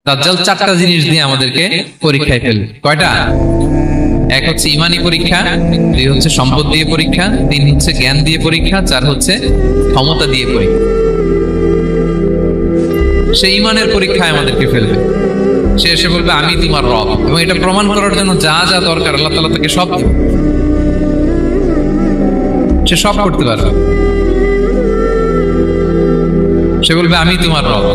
দাজ্জাল চারটা জিনিস দিয়ে আমাদেরকে পরীক্ষায় ফেলবে। কয়টা? এক হচ্ছে ইমানি পরীক্ষা, দুই হচ্ছে সম্পদ দিয়ে পরীক্ষা, তিন হচ্ছে জ্ঞান দিয়ে পরীক্ষা, চার হচ্ছে ক্ষমতা দিয়ে পরীক্ষা। সে ইমানের পরীক্ষায় আমাদেরকে ফেলবে। সে এসে বলবে আমি তোমার রব, এবং এটা প্রমাণ করার জন্য যা যা দরকার আল্লাহ তাআলা তাকে সব দিবে। সে সব করতে পারবে। সে বলবে আমি তোমার রব।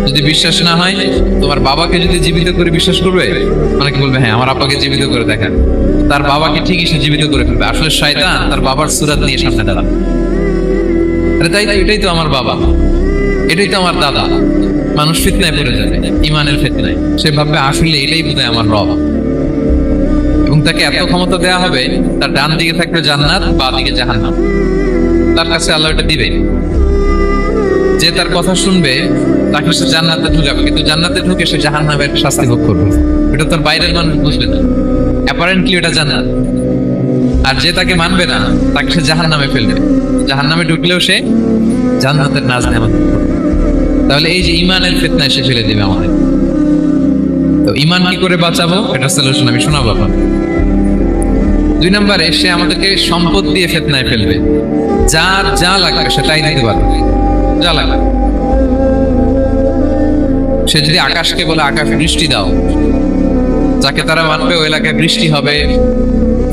যদি বিশ্বাস না হয়, তোমার বাবাকে যদি জীবিত করে বিশ্বাস করবে, অনেকে বলবে হ্যাঁ আমার আব্বাকে জীবিত করে দেখান। তার বাবাকে ঠিকই সে জীবিত করে ফেলবে। আসলে শয়তান তার বাবার সুরাত নিয়ে সামনে দাঁড়াবে। আরে তাই তো, এটাই তো আমার বাবা, এটাই তো আমার দাদা। মানুষ ফিতনায় পড়ে যাবে, ইমানের ফিতনায়। সে ভাববে আসলে এটাই বোধহয় আমার রব, এবং তাকে এত ক্ষমতা দেয়া হবে, তার ডান দিকে থাকবে জান্নাত, বাঁ দিকে জাহান্নাম। তার কাছে আল্লাহ এটা দিবে। যে তার কথা শুনবে তাকে সে জান্নাতে ঢুকাবে, কিন্তু জান্নাতে ঢুকে সে জাহান্নামের শাস্তি ভোগ করবে। এটা তার বাইরের মানুষ বুঝবে না, অ্যাপারেন্টলি এটা জান্নাত। আর যে তাকে মানবে না তাকে সে জাহান্নামে ফেলবে। জাহান্নামে ঢুকলেও সে জান্নাতের নাজ নেয়ামত। তাহলে এই যে ইমানের ফিতনায় সে ফেলে দিবে আমাদের। তো ইমান কি করে বাঁচাবো, এটা সলিউশন আমি শোনাবো আপনাদের। 2 নম্বরে সে আমাদেরকে সম্পদ দিয়ে ফিতনায় ফেলবে। যার যা লাগবে সেটাই দিতে পারবে, যা লাগবে। সে যদি আকাশকে বলে আকাশ বৃষ্টি দাও, যাকে তারা মানবে ওই এলাকায় বৃষ্টি হবে,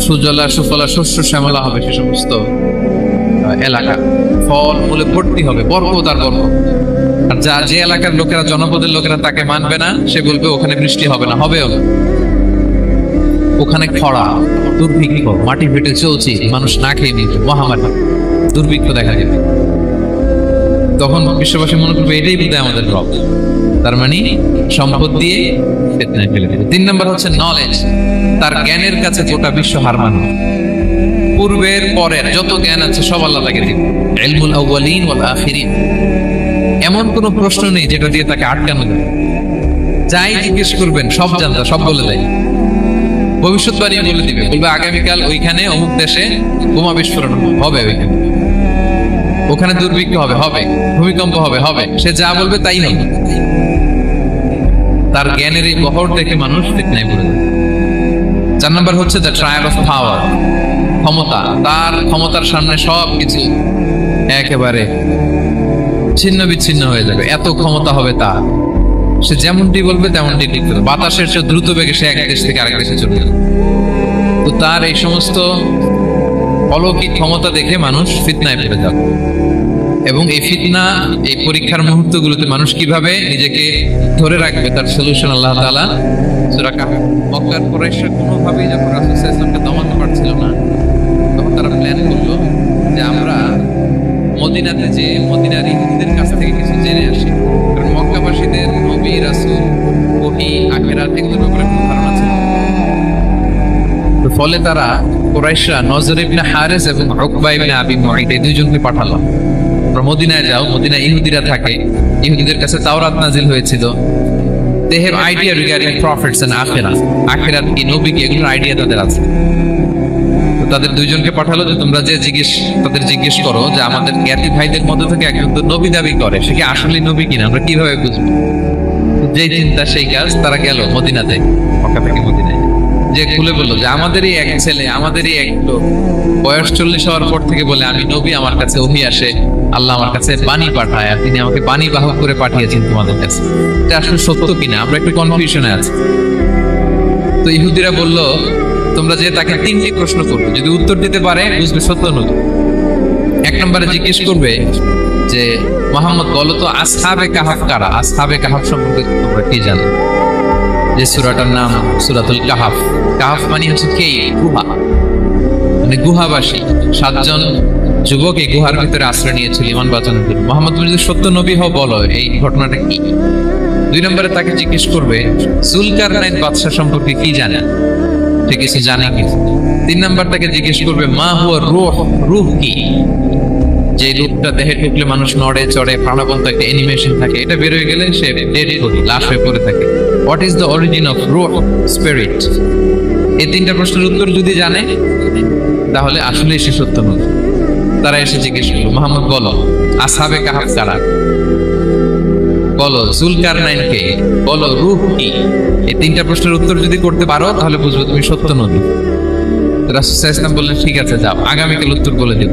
সুজলা সুফলা শস্য শ্যামলা হবে, সে সমস্ত এলাকা ফল মূলে ভর্তি হবে, বরকত আর বরকত। আর যে এলাকার লোকেরা, জনপদের লোকেরা তাকে মানবে না, সে বলবে ওখানে বৃষ্টি হবে না, হবেও না। ওখানে খরা, দুর্ভিক্ষ, মাটি ফেটে চলছে, মানুষ না খেয়ে নিচ্ছে, মহামারী, দুর্ভিক্ষ দেখা যাবে। তখন বিশ্ববাসী মনে করবে এটাই বোধহয় আমাদের রব। তার মানে সম্পদ দিয়ে ফিতনায় ফেলে দেবে। 3 নম্বর হচ্ছে নলেজ। তার জ্ঞানের কাছে গোটা বিশ্ব হার মানবে। পূর্বের পরের যত জ্ঞান আছে সব আল্লাহ তাকে দিবে। ইলমুল আউয়ালিন ওয়াল আখিরিন। এমন কোন প্রশ্ন নেই যেটা দিয়ে তাকে আটকানো যায়। যাই জিজ্ঞেস করবেন সব জানতা, সব বলে দেয়। ভবিষ্যৎবাণী বলে দিবে, বলবে আগামীকাল ওইখানে অমুক দেশে বোমা বিস্ফোরণ হবে, ওইখানে ওখানে দুর্ভিক্ষ হবে, হবে ভূমিকম্প হবে, হবে। সে যা বলবে তাই হবে। তার জ্ঞানের এই বহর দেখে মানুষ ফিতনায় পড়ে যায়। 4 নম্বর হচ্ছে দ্য ট্রায়াল অফ পাওয়ার, ক্ষমতা। তার ক্ষমতার সামনে সবকিছু একেবারে ছিন্ন বিচ্ছিন্ন হয়ে যাবে, এত ক্ষমতা হবে তার। সে যেমনটি বলবে তেমনটি ঠিক করবে। বাতাসের চেয়ে দ্রুত বেগে সে এক দেশ থেকে আরেক দেশে চলে যাবে। তো তার এই সমস্ত অলৌকিক ক্ষমতা দেখে মানুষ ফিতনায় পড়ে যাবে। এবং এই ফিতনা, এই পরীক্ষার মুহূর্তগুলোতে মানুষ কিভাবে নিজেকে ধরে রাখবে তার সলিউশন আল্লাহ তাআলা সূরা কাহফ। মক্কার কুরাইশরা কোনোভাবেই যখন রাসূল সাল্লাল্লাহু আলাইহি ওয়াসাল্লামকে দমাতে পারছিল না, তখন তারা প্ল্যান করলো যে আমরা মদিনাতে যে মদিনার ইহুদিদের কাছ থেকে কিছু জেনে আসি। কারণ মক্কাবাসীদের নবী, রাসূল, ওহী, আখিরাত এগুলোর ব্যাপারে কোনো ধারণা ছিল না। তো ফলে তারা কুরাইশরা নজর ইবনে হারিস এবং উকবা ইবনে আবি মুআইত এই দুইজনকে পাঠালো, মদিনায় যাও। মদিনায় ইহুদিরা থাকে, ইহুদিদের কাছে তাওরাত নাজিল হয়েছিল। They have idea regarding prophets and আখিরাত। আখিরাত কি, নবী কি, এগুলোর আইডিয়া তাদের আছে। তো তাদের দুইজনকে পাঠালো যে তোমরা যে তাদের জিজ্ঞেস করো যে আমাদের জ্ঞাতি ভাইদের মধ্যে থেকে একজন তো নবী দাবি করে, সে কি আসলে নবী কিনা আমরা কিভাবে বুঝবো? যেই চিন্তা সেই কাজ। তারা গেল মদিনাতে, মক্কা থেকে মদিনায়, যে খুলে বললো যে আমাদেরই এক ছেলে, আমাদেরই এক লোক বয়স 40 হওয়ার পর থেকে বলে আমি নবী, আমার কাছে ওহী আসে, আল্লাহ আমার কাছে বাণী পাঠায়, আর তিনি আমাকে বাণী বাহক করে পাঠিয়েছেন তোমাদের কাছে। এটা আসলে সত্য কিনা আমরা একটু কনফিউশনে আছি। তো ইহুদিরা বলল তোমরা যে তাকে 3টি প্রশ্ন করবে, যদি উত্তর দিতে পারে বুঝবে সত্য নবী। 1 নম্বরে জিজ্ঞেস করবে যে মুহাম্মদ বলো তো আসহাবে কাহাফ কারা? আসহাবে কাহাফ সম্পর্কে তোমরা কি জানো? যে সূরাটার নাম সূরাতুল কাহাফ। কাহাফ মানে হচ্ছে কেভ, গুহা, মানে গুহাবাসী 7 জন যুবক এই গুহার ভিতরে আশ্রয় নিয়েছিল ঈমান বাঁচানোর জন্য। মুহাম্মদ তুমি যদি সত্য নবী হও বলো এই ঘটনাটা কি। 2 নম্বরে তাকে জিজ্ঞেস করবে যুলকারনাইন বাদশা সম্পর্কে কি জানেন, সে কিছু জানে কি। 3 নম্বর তাকে জিজ্ঞেস করবে মা হুয়া রূহ, রূহ কি, যে রূহটা দেহে ঢুকলে মানুষ নড়ে চড়ে, প্রাণবন্ত একটা অ্যানিমেশন থাকে, এটা বের হয়ে গেলে সে ডেড বডি, লাশ হয়ে পড়ে থাকে। What is the origin of রূহ, স্পিরিট। এই 3টা প্রশ্নের উত্তর যদি জানে তাহলে আসলে সে সত্য নবী। তারা এসে জিজ্ঞেস করলো মুহাম্মদ বলো আসহাবে কাহাফ কারা? বলো জুলকারনাইন কে, বলো রূহ কি। এই তিনটা প্রশ্নের উত্তর যদি করতে পারো তাহলে বুঝবো তুমি সত্য নবী। রাসূল সাল্লাল্লাহু আলাইহি ওয়াসাল্লাম বললেন ঠিক আছে যাও, আগামীকাল উত্তর বলে দেব।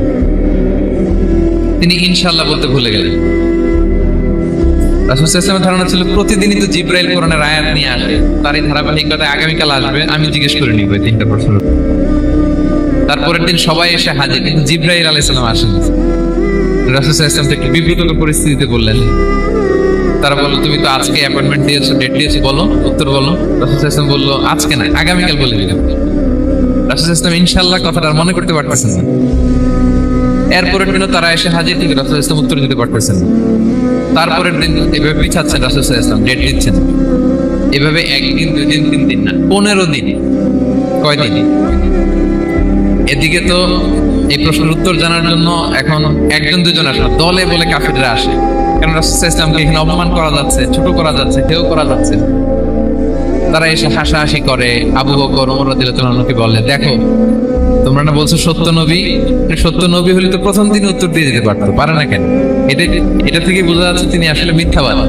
তিনি ইনশাআল্লাহ বলতে ভুলে গেলেন। রাসূল সাল্লাল্লাহু আলাইহি ওয়াসাল্লামের ধারণা ছিল প্রতিদিনই তো জিবরাইল কোরআনের আয়াত নিয়ে আসে, তারই ধারাবাহিকতায় আগামীকাল আসবে, আমি জিজ্ঞেস করে নিব এই তিনটা প্রশ্ন। তারপরের দিন সবাই এসে হাজির, কিন্তু জিবরাইল আলাইহিস সালাম আসেনি। রাসূল সাল্লাল্লাহু আলাইহি ওয়াসাল্লাম একটু বিব্রতকর পরিস্থিতিতে বললেন। তারা বলল তুমি তো আজকে অ্যাপয়েন্টমেন্ট দিয়েছো, ডেট দিয়েছো, বলো উত্তর বলো। রাসূল সাল্লাল্লাহু আলাইহি ওয়াসাল্লাম বলল আজকে না, আগামীকাল বলে দিলাম। রাসূল সাল্লাল্লাহু আলাইহি ওয়াসাল্লাম ইনশাআল্লাহ কথাটা মনে করতে পারতেছেন না। এরপরের দিনও তারা এসে হাজির, কিন্তু রাসূল সাল্লাল্লাহু আলাইহি ওয়াসাল্লাম উত্তর দিতে পারতেছেন না। তারপরের দিন এভাবে পিছাচ্ছেন, রাসূল সাল্লাল্লাহু আলাইহি ওয়াসাল্লাম ডেট দিচ্ছেন। এভাবে একদিন, দুই দিন, 3 দিন না, 15 দিন। কয়দিন? এদিকে তো এই প্রশ্নের উত্তর জানার জন্য এখন একজন দুজন আসে, দলে বলে কাফিররা আসে, কারণ রাসূল সাল্লাল্লাহু আলাইহি ওয়াসাল্লামকে এখানে অপমান করা যাচ্ছে, ছোট করা যাচ্ছে, হেয় করা যাচ্ছে। তারা এসে হাসাহাসি করে। আবু বকর, ওমর রাদিয়াল্লাহু আনহুকে বলে দেখো তোমরা না বলছো সত্য নবী, সত্য নবী হলে তো প্রথম দিন উত্তর দিয়ে দিতে পারতো, পারে না কেন? এটা থেকে বোঝা যাচ্ছে তিনি আসলে মিথ্যাবাদী।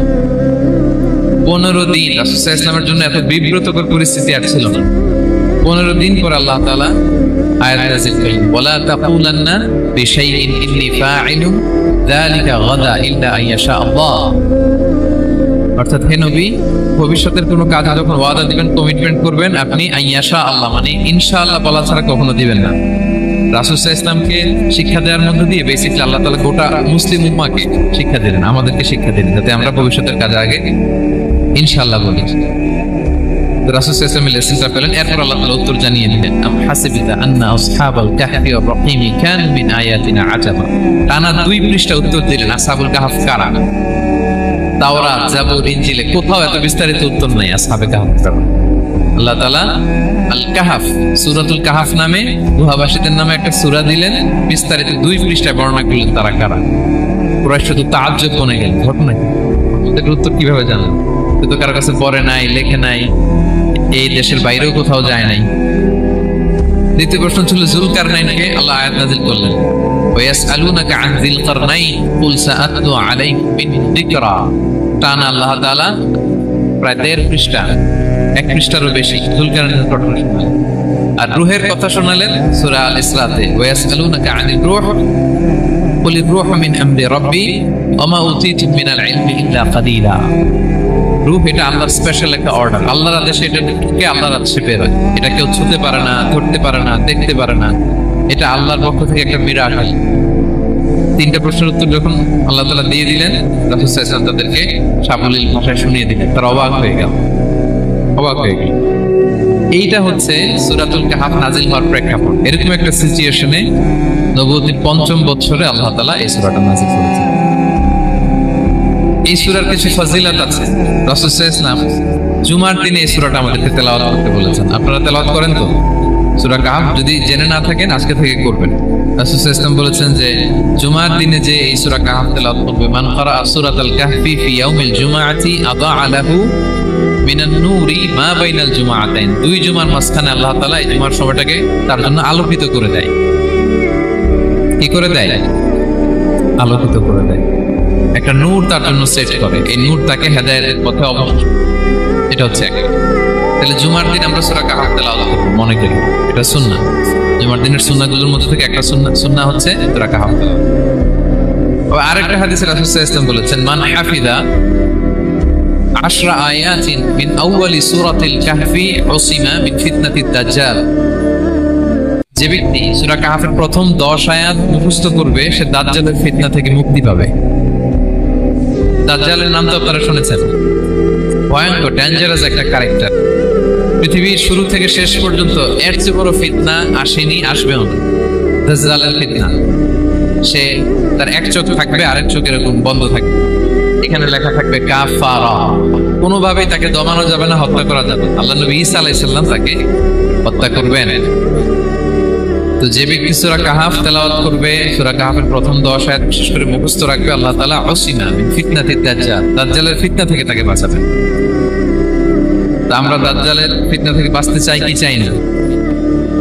15 দিন রাসূল সাল্লাল্লাহু আলাইহি ওয়াসাল্লামের জন্য এত বিব্রতকর পরিস্থিতি আর ছিল না। 15 দিন পর আল্লাহ তাআলা আয়াত নাযিল করলেন, ওয়ালা তাকুলান্না বিশাইইন ইন্নী ফাইলুন যালিকা গাদা ইল্লা আইয়াশা আল্লাহ। অর্থাৎ হে নবী, ভবিষ্যতের কোনো কাজ যখন ওয়াদা দিবেন, কমিটমেন্ট করবেন, আপনি আইয়াশা আল্লাহ মানে ইনশাআল্লাহ বলা ছাড়া কখনো দিবেন না। রাসূল সাল্লাল্লাহু আলাইহি ওয়াসাল্লামকে শিক্ষা দেওয়ার মধ্য দিয়ে বেসিক্যালি আল্লাহ তাআলা গোটা মুসলিম উম্মাহকে শিক্ষা দিলেন, আমাদেরকে শিক্ষা দিলেন, যাতে আমরা ভবিষ্যতের কাজে আগে ইনশাআল্লাহ বলি। রাসূল সাল্লাল্লাহু আলাইহি ওয়াসাল্লাম লেসনটা পেলেন। এরপর আল্লাহ তাআলা উত্তর জানিয়ে দিলেন, আম হাসিবিতা আন্না আসহাবাল কাহফি ওয়ার রাকিম কানু মিন আয়াতিনা আজাবা। টানা 2 পৃষ্ঠা উত্তর দিলেন আসহাবুল কাহফ কারা। তাওরাত, জাবুর, ইনজিলে কোথাও এত বিস্তারিত উত্তর নাই আসহাবে কাহফ কারা। আল্লাহ তাআলা আল কাহফ, সূরাতুল কাহফ নামে গুহাবাসীদের নামে একটা সূরা দিলেন, বিস্তারিত 2 পৃষ্ঠায় বর্ণনা করলেন তারা কারা। কুরাইশ শুধু তাআজ্জুব বনে গেল, ঘটনা কি, এর উত্তর কিভাবে জানেন? তো কারো কাছে পড়ে নাই, লেখে নাই, এই দেশের বাইরেও কোথাও যায় নাই। দ্বিতীয় প্রশ্ন ছিল জুলকারনাইনকে আল্লাহ আয়াত নাযিল করলেন, ওয়াসআলুনাকা আন যিল কারনাইন কুল সাআতলু আলাইকুম মিন যিকরা। টানা আল্লাহ তাআলা প্রায় 1.5 পৃষ্ঠা, 1 পৃষ্ঠারও বেশি জুলকারনাইনের ঘটনা শোনালেন। আর রূহের কথা শোনালেন সূরা আল ইসরাতে, ওয়াসআলুনাকা আনির রূহ কুলির রূহু মিন আমরি রাব্বি ওয়া মা উতীতুম মিনাল ইলমি ইল্লা কালিলা। রূহ এটা আল্লাহর স্পেশাল একটা অর্ডার, আল্লাহর আদেশে এটা ঢুকে আল্লাহর আদেশে বের হয়। এটা কেউ ছুঁতে পারে না, ধরতে পারে না, দেখতে পারে না, এটা আল্লাহর পক্ষ থেকে একটা মিরাকেল। 3টা প্রশ্নের উত্তর যখন আল্লাহ তাআলা দিয়ে দিলেন, রাসূল সাল্লাল্লাহু আলাইহি ওয়াসাল্লাম তাদেরকে সাবলীল ভাষায় শুনিয়ে দিলেন। তারা অবাক হয়ে গেল। এইটা হচ্ছে সূরাতুল কাহফ নাযিল হওয়ার প্রেক্ষাপট। এরকম একটা সিচুয়েশনে নবুয়তির 5ম বছরে আল্লাহ তাআলা এই সূরাটা নাযিল করেছেন। এই সূরার কিছু ফজিলত আছে। রাসূল সাল্লাল্লাহু আলাইহি ওয়াসাল্লাম জুমার দিনে এই সূরাটা আমাদেরকে তেলাওয়াত করতে বলেছেন। আপনারা তেলাওয়াত করেন তো? সূরা কাহফ যদি জেনে না থাকেন আজকে থেকে করবেন। রাসূল সাল্লাল্লাহু আলাইহি ওয়াসাল্লাম বলেছেন যে জুমার দিনে যে এই সূরা কাহফ তেলাওয়াত করবে, মান ক্বারা সূরাতাল কাহফি ফি ইয়াউমিল জুমআতি আদাআ লাহু মিনান নূরি মা বাইনাল জুমআতাইন। 2 জুমার মাঝখানে আল্লাহ তাআলা এই জুমার সময়টাকে তার জন্য আলোকিত করে দেয়। কি করে দেয়? আলোকিত করে দেয়। একটা নূর তার জন্য সেট করে, এই নূর তাকে হেদায়েতের পথে অবশ্যই। এটা হচ্ছে একটা। তাহলে জুমার দিন আমরা সূরা কাহফ তেলাওয়াত করব, মনে করি এটা সুন্নাহ। জুমার দিনের সুন্নাহগুলোর মধ্যে থেকে একটা সুন্নাহ হচ্ছে সূরা কাহফ তেলাওয়াত। আরেকটা হাদিসে রাসূল সাল্লাল্লাহু আলাইহি ওয়াসাল্লাম বলেছেন, মান হাফিযা 10 আয়াতিন মিন আউয়ালি সূরাতিল কাহফি উসিমা মিন ফিতনাতিদ দাজ্জাল। যে ব্যক্তি সূরা কাহফের প্রথম 10 আয়াত মুখস্থ করবে, সে দাজ্জালের ফিতনা থেকে মুক্তি পাবে। দাজ্জালের নাম তো আপনারা শুনেছেন, ভয়ঙ্কর ডেঞ্জারাস একটা ক্যারেক্টার। পৃথিবীর শুরু থেকে শেষ পর্যন্ত এর চেয়ে বড় ফিতনা আসেনি, আসবেও না। দাজ্জালের ফিতনা, সে তার এক চোখ থাকবে, আরেক চোখ এরকম বন্ধ থাকবে, এখানে লেখা থাকবে কাফারা। কোনোভাবেই তাকে দমানো যাবে না, হত্যা করা যাবে। আল্লাহ নবী ঈসা আলাইহিস সালাম তাকে হত্যা করবেন। তো যে ব্যক্তি সূরা কাহফ তেলাওয়াত করবে, সূরা কাহফের প্রথম 10 আয়াত বিশেষ করে মুখস্থ রাখবে, আল্লাহ তাআলা উসিমা মিন ফিতনাতিদ দাজ্জাল, দাজ্জালের ফিতনা থেকে তাকে বাঁচাবেন। তো আমরা দাজ্জালের ফিতনা থেকে বাঁচতে চাই কি চাই না?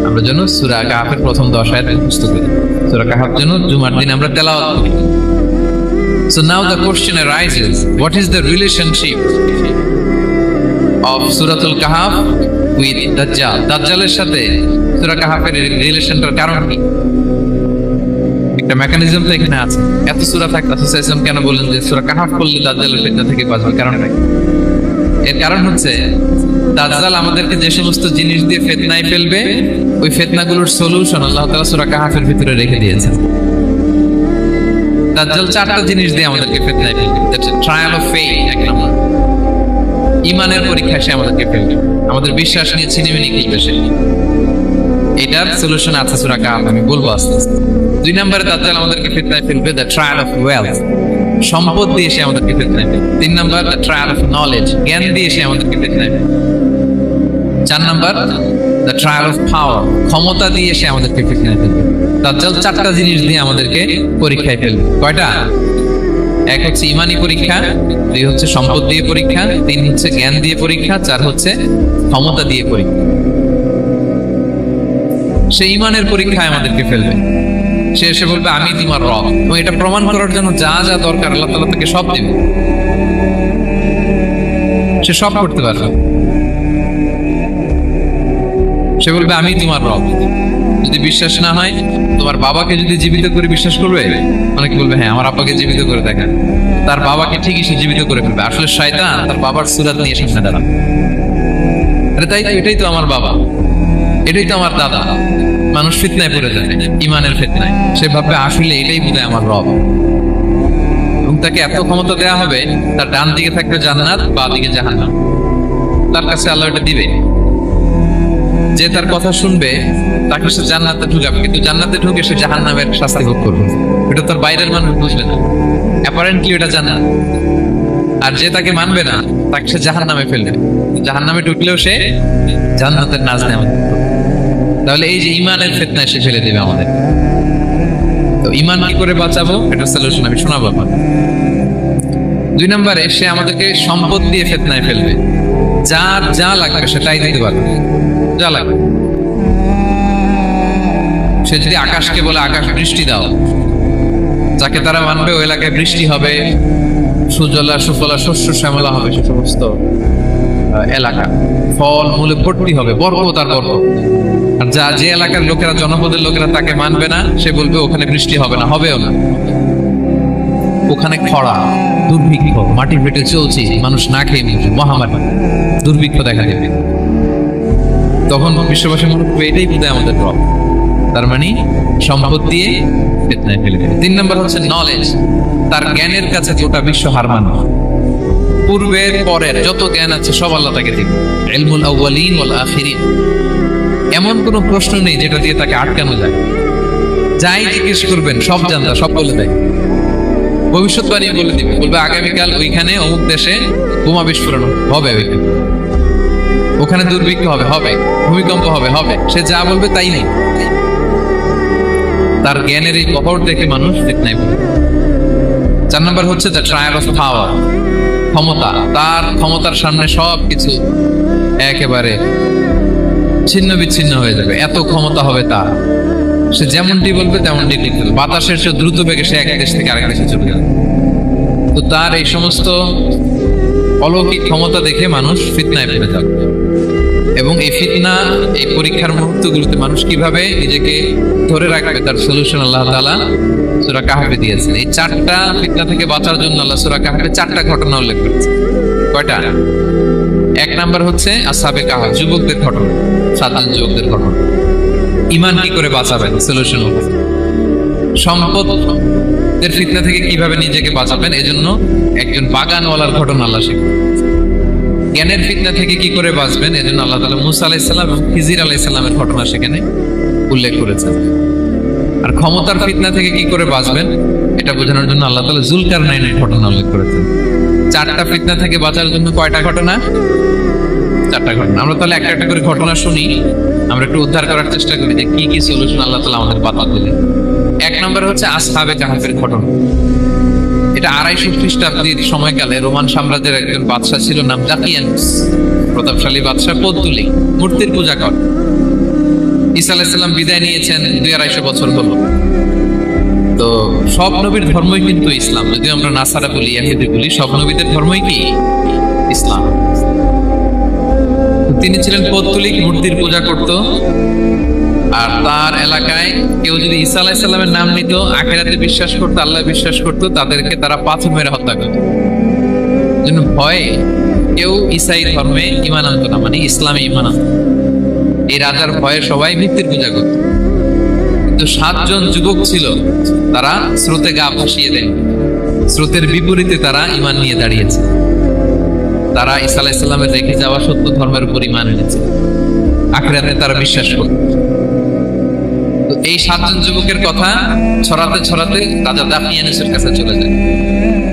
আমরা যেন সূরা কাহফের প্রথম 10 আয়াত মুখস্থ করি। সূরা কাহফ যেন জুমার দিন আমরা তেলাওয়াত করি। So now the question arises, what is the relationship of Suratul Kahf with Dajjal? দাজ্জালের সাথে সূরা কাহাফের রিলেশনটার কারণ কি? একটা মেকানিজম তো এখানে আছে। এত সূরা থাকতে রাসূল সাল্লাল্লাহু আলাইহি ওয়াসাল্লাম কেন বললেন যে সূরা কাহাফ পড়লে দাজ্জালের ফিতনা থেকে বাঁচবে? কারণটা কি? এর কারণ হচ্ছে দাজ্জাল আমাদেরকে যে সমস্ত জিনিস দিয়ে ফিতনায় ফেলবে, ওই ফিতনাগুলোর সলিউশন আল্লাহ তাআলা সূরা কাহাফের ভিতরে রেখে দিয়েছেন। দাজ্জাল চারটা জিনিস দিয়ে আমাদেরকে ফিতনায় ফেলবে। দ্যাটস ট্রায়াল অফ ফেইথ, এক নম্বর। ঈমানের পরীক্ষা সে আমাদেরকে ফেলবে, আমাদের বিশ্বাস নিয়ে ছিনিমিনি খেলবে সে। এটার সলিউশন আছে সূরা কাহাফ, আমি বলবো আস্তে আস্তে। দুই নম্বরে দাজ্জাল আমাদেরকে ফিতনায় ফেলবে দ্য ট্রায়াল অফ ওয়েলথ, সম্পদ দিয়ে সে আমাদেরকে ফিতনায় ফেলবে। তিন নম্বর দ্য ট্রায়াল অফ নলেজ, জ্ঞান দিয়ে সে আমাদেরকে ফিতনায় ফেলবে। চার নম্বর দ্য ট্রায়াল অফ পাওয়ার, ক্ষমতা দিয়ে সে আমাদেরকে ফিতনায় ফেলবে। দাজ্জাল চারটা জিনিস দিয়ে আমাদেরকে পরীক্ষায় ফেলবে। কয়টা? এক হচ্ছে ঈমানি পরীক্ষা, দুই হচ্ছে সম্পদ দিয়ে পরীক্ষা, তিন হচ্ছে জ্ঞান দিয়ে পরীক্ষা, চার হচ্ছে ক্ষমতা দিয়ে পরীক্ষা। সে ঈমানের পরীক্ষায় আমাদেরকে ফেলবে। সে এসে বলবে আমি তোমার রব, এবং এটা প্রমাণ করার জন্য যা যা দরকার আল্লাহ তাআলা তাকে সব দেবে, সে সব করতে পারবে। সে বলবে আমি তোমার রব। যদি বিশ্বাস না হয়, তোমার বাবাকে যদি জীবিত করে বিশ্বাস করবে, অনেকে বলবে হ্যাঁ আমার আব্বাকে জীবিত করে দেখা, তার বাবাকে ঠিকই সে জীবিত করে ফেলবে। আসলে শয়তান তার বাবার সুরাত নিয়ে সামনে দাঁড়াবে, আরে তাই তো, এটাই তো আমার বাবা, এটাই তো আমার দাদা। মানুষ ফিতনায় পড়ে যায়, ঈমানের ফিতনায়। সে ভাববে আসলে এটাই বোধহয় আমার রব, এবং তাকে এত ক্ষমতা দেওয়া হবে, তার ডান দিকে থাকবে জান্নাত, বাঁ দিকে জাহান্নাম। তার কাছে আল্লাহ এটা দিবে, যে তার কথা শুনবে তাকে সে জান্নাতে ঢুকাবে, কিন্তু জান্নাতে ঢুকে সে জাহান্নামের শাস্তি ভোগ করবে। এটা তার বাইরের মানুষ বুঝবে না, অ্যাপারেন্টলি এটা জান্নাত। আর যে তাকে মানবে না, তাকে সে জাহান্নামে ফেলবে। জাহান্নামে ঢুকলেও সে জান্নাতের নাজ নেওয়া। তাহলে এই যে ঈমানের ফিতনায় সে ফেলে দেবে আমাদের। তো ঈমান কি করে বাঁচাবো, এটা সলিউশন আমি শোনাবো আপনাদের। দুই নম্বরে সে আমাদেরকে সম্পদ দিয়ে ফিতনায় ফেলবে। যার যা লাগবে সেটাই দিতে পারবে, যা লাগবে। সে যদি আকাশকে বলে আকাশ বৃষ্টি দাও, যাকে তারা মানবে ওই এলাকায় বৃষ্টি হবে, সুজলা সুফলা শস্য শ্যামলা হবে সে সমস্ত এলাকা, ফল মূলে ভর্তি হবে, বরকত আর বরকত। আর যে এলাকার লোকেরা, জনপদের লোকেরা তাকে মানবে না, সে বলবে ওখানে বৃষ্টি হবে না, হবেও না, ওখানে খরা, দুর্ভিক্ষ, মাটি ফেটে চলছে, মানুষ না খেয়ে মরছে, মহামারী, দুর্ভিক্ষ দেখা দেবে। তখন বিশ্ববাসী মনে করবে এটাই বোধহয় আমাদের রব। তার মানে সম্পদ দিয়ে ফিতনায় ফেলে দেবে। তিন নম্বর হচ্ছে নলেজ, তার জ্ঞানের কাছে গোটা বিশ্ব হার মানবে। পূর্বের পরের যত জ্ঞান আছে সব আল্লাহ তাকে দিবে। ইলমুল আউয়ালিন ওয়াল আখিরিন, এমন কোনো প্রশ্ন নেই যেটা দিয়ে তাকে আটকানো যায়। যাই জিজ্ঞেস করবেন সব জানতা, সব বলে দেয়। ভবিষ্যৎবাণী বলে দিবে, বলবে আগামীকাল ওইখানে অমুক দেশে বোমা বিস্ফোরণ হবে, ওখানে দুর্ভিক্ষ হবে, হবে ভূমিকম্প হবে, হবে। সে যা বলবে তাই নেই। তার জ্ঞানের এই কহর দেখে মানুষ ফিতনায় পড়ে। চার নম্বর হচ্ছে দ্য ট্রায়াল অফ পাওয়ার, ক্ষমতা। তার ক্ষমতার সামনে সব কিছু একেবারে ছিন্ন বিচ্ছিন্ন হয়ে যাবে, এত ক্ষমতা হবে তার। সে যেমনটি বলবে তেমনটি লিখতে হবে। বাতাসের চেয়ে দ্রুত বেগে সে এক দেশ থেকে আরেক দেশে চলে যাবে। তো তার এই সমস্ত অলৌকিক ক্ষমতা দেখে মানুষ ফিতনায় পড়ে যাবে। এবং এই ফিতনা, এই পরীক্ষার মুহূর্তগুলোতে মানুষ কিভাবে নিজেকে ধরে রাখবে তার সলিউশন আল্লাহ তাআলা সূরা কাহফে দিয়েছেন। এই চারটা ফিতনা থেকে বাঁচার জন্য আল্লাহ সূরা কাহফে চারটা ঘটনা উল্লেখ করেছে। কয়টা? এক নাম্বার হচ্ছে আসহাবে কাহফ, যুবকদের ঘটনা, 7 জন যুবকদের ঘটনা। ঈমান কি করে বাঁচাবেন, সলিউশন। সম্পদের ফিতনা থেকে কিভাবে নিজেকে বাঁচাবেন, এজন্য একজন বাগানওয়ালার ঘটনা আল্লাহ শিখিয়েছেন। জ্ঞানের ফিতনা থেকে কি করে বাঁচবেন, এজন্য আল্লাহ তাআলা মুসা আলাইহিস সালাম এবং খিজির আলাইহিস সালামের ঘটনা সেখানে উল্লেখ করেছেন। আর ক্ষমতার ফিতনা থেকে কি করে বাঁচবেন এটা বোঝানোর জন্য আল্লাহ তাআলা যুলকারনাইনের ঘটনা উল্লেখ করেছেন। চারটা ফিতনা থেকে বাঁচার জন্য কয়টা ঘটনা? চারটা ঘটনা। আমরা তাহলে একটা একটা করে ঘটনা শুনি, আমরা একটু উদ্ধার করার চেষ্টা করি যে কি কি সলিউশন আল্লাহ তাআলা আমাদের বাতা দিলেন। এক নম্বর হচ্ছে আসহাবে কাহফের ঘটনা। এটা 250 খ্রিস্টাব্দের সময়কালে রোমান সাম্রাজ্যের একজন বাদশা ছিল, নাম জাকিয়ানুস, প্রতাপশালী বাদশা, পৌত্তলিক, মূর্তির পূজা করে। ঈসা আলাইহিস সালাম বিদায় নিয়েছেন, 250 বছর হলো। তো সব নবীর ধর্মই কিন্তু ইসলাম, যদি আমরা নাসারা বলি, ইহুদি বলি, সব নবীদের ধর্মই কি ইসলাম। তিনি ছিলেন পৌত্তলিক, মূর্তির পূজা করত। আর তার এলাকায় কেউ যদি ঈসা আলাইহিস সালামের নাম নিত, আখিরাতে বিশ্বাস করতো, আল্লাহ বিশ্বাস করতো, তাদেরকে তারা পাথর মেরে হত্যা করত। জন্য ভয়ে কেউ ঈসাই ধর্মে ঈমান আনতো না, মানে ইসলামে ঈমান আনত। এই রাজার ভয়ে সবাই মৃত্যুর পূজা করত। কিন্তু 7 জন যুবক ছিল, তারা স্রোতে গা ভাসিয়ে দেয়, স্রোতের বিপরীতে তারা ঈমান নিয়ে দাঁড়িয়েছে। তারা ঈসা আলাইহিস সালামের রেখে যাওয়া সত্য ধর্মের উপর ঈমান এনেছে, আখিরাতে তারা বিশ্বাস করত। তো এই 7 জন যুবকের কথা ছড়াতে ছড়াতে রাজা দাকিয়ানুসের কাছে চলে যায়।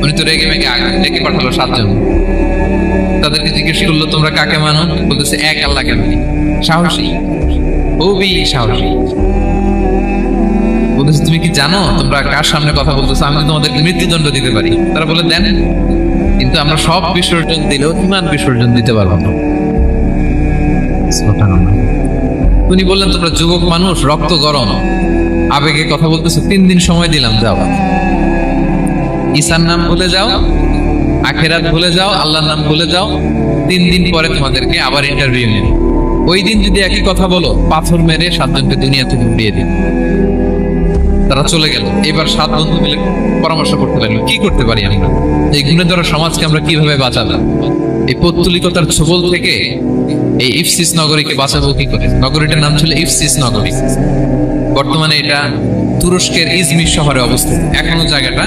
উনি তো রেগে মেগে ডেকে পাঠালো 7 জন। তাদেরকে জিজ্ঞেস করলো, তোমরা কাকে মানো? বলতেছে এক আল্লাহকে মানি। সাহসী, খুবই সাহসী। বলতেছে তুমি কি জানো তোমরা কার সামনে কথা বলতেছো? আমি তোমাদেরকে মৃত্যুদণ্ড দিতে পারি। তারা বলে দেন, কিন্তু আমরা সব বিসর্জন দিলেও ঈমান বিসর্জন দিতে পারবো না। উনি বললেন, তোমরা যুবক মানুষ, রক্ত গরম, আবেগে কথা বলতেছো, 3 দিন সময় দিলাম, যাও। ঈসার নাম ভুলে যাও, আখিরাত ভুলে যাও, আল্লাহর নাম ভুলে যাও। 3 দিন পরে তোমাদেরকে আবার ইন্টারভিউ নেবে। ওই দিন যদি একই কথা বলো, পাথর মেরে 7 জনকে দুনিয়া থেকে উড়িয়ে দিন। তারা চলে গেল। এবার 7 বন্ধু মিলে পরামর্শ করতে লাগলো, কি করতে পারি আমরা? এই গুণে ধরা সমাজকে আমরা কিভাবে বাঁচাবো? এই পৌত্তলিকতার ছোবল থেকে এই ইফসিস নগরীকে বাঁচাবো কি করে? নগরীটার নাম ছিল ইফসিস নগরী। বর্তমানে এটা তুরস্কের ইজমির শহরে অবস্থিত। এখনো জায়গাটা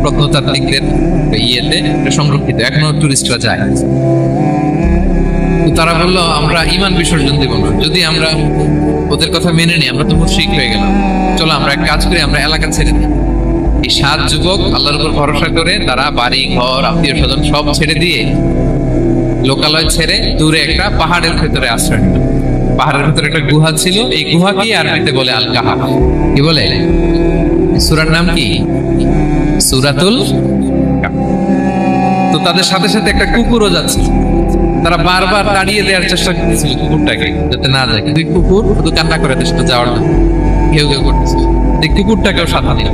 প্রত্নতাত্ত্বিকদের ইয়েতে সংরক্ষিত, এখনো টুরিস্টরা যায়। তো তারা বললো, আমরা ঈমান বিসর্জন দেব না, যদি আমরা ওদের কথা মেনে নিই আমরা তো মুশরিক হয়ে গেলাম। চলো আমরা এক কাজ করি, আমরা এলাকা ছেড়ে দিই। এই 7 যুবক আল্লাহর উপর ভরসা করে তারা বাড়ি ঘর, আত্মীয় স্বজন সব ছেড়ে দিয়ে, লোকালয় ছেড়ে দূরে একটা পাহাড়ের ভেতরে আশ্রয় নিল। পাহাড়ের ভেতরে একটা গুহা ছিল। এই গুহাকে আরবিতে বলে আল কাহাফ। কি বলে? সূরার নাম কি? সূরাতুল কাহাফ। তো তাদের সাথে সাথে একটা কুকুরও যাচ্ছে। তারা বারবার তাড়িয়ে দেওয়ার চেষ্টা করতেছিল কুকুরটাকে, যাতে না যায়, কিন্তু কুকুর শুধু কান্না করে সাথে যাওয়ার জন্য ঘেউ ঘেউ করতেছিল। এই কুকুরটাকেও সাথে নিল।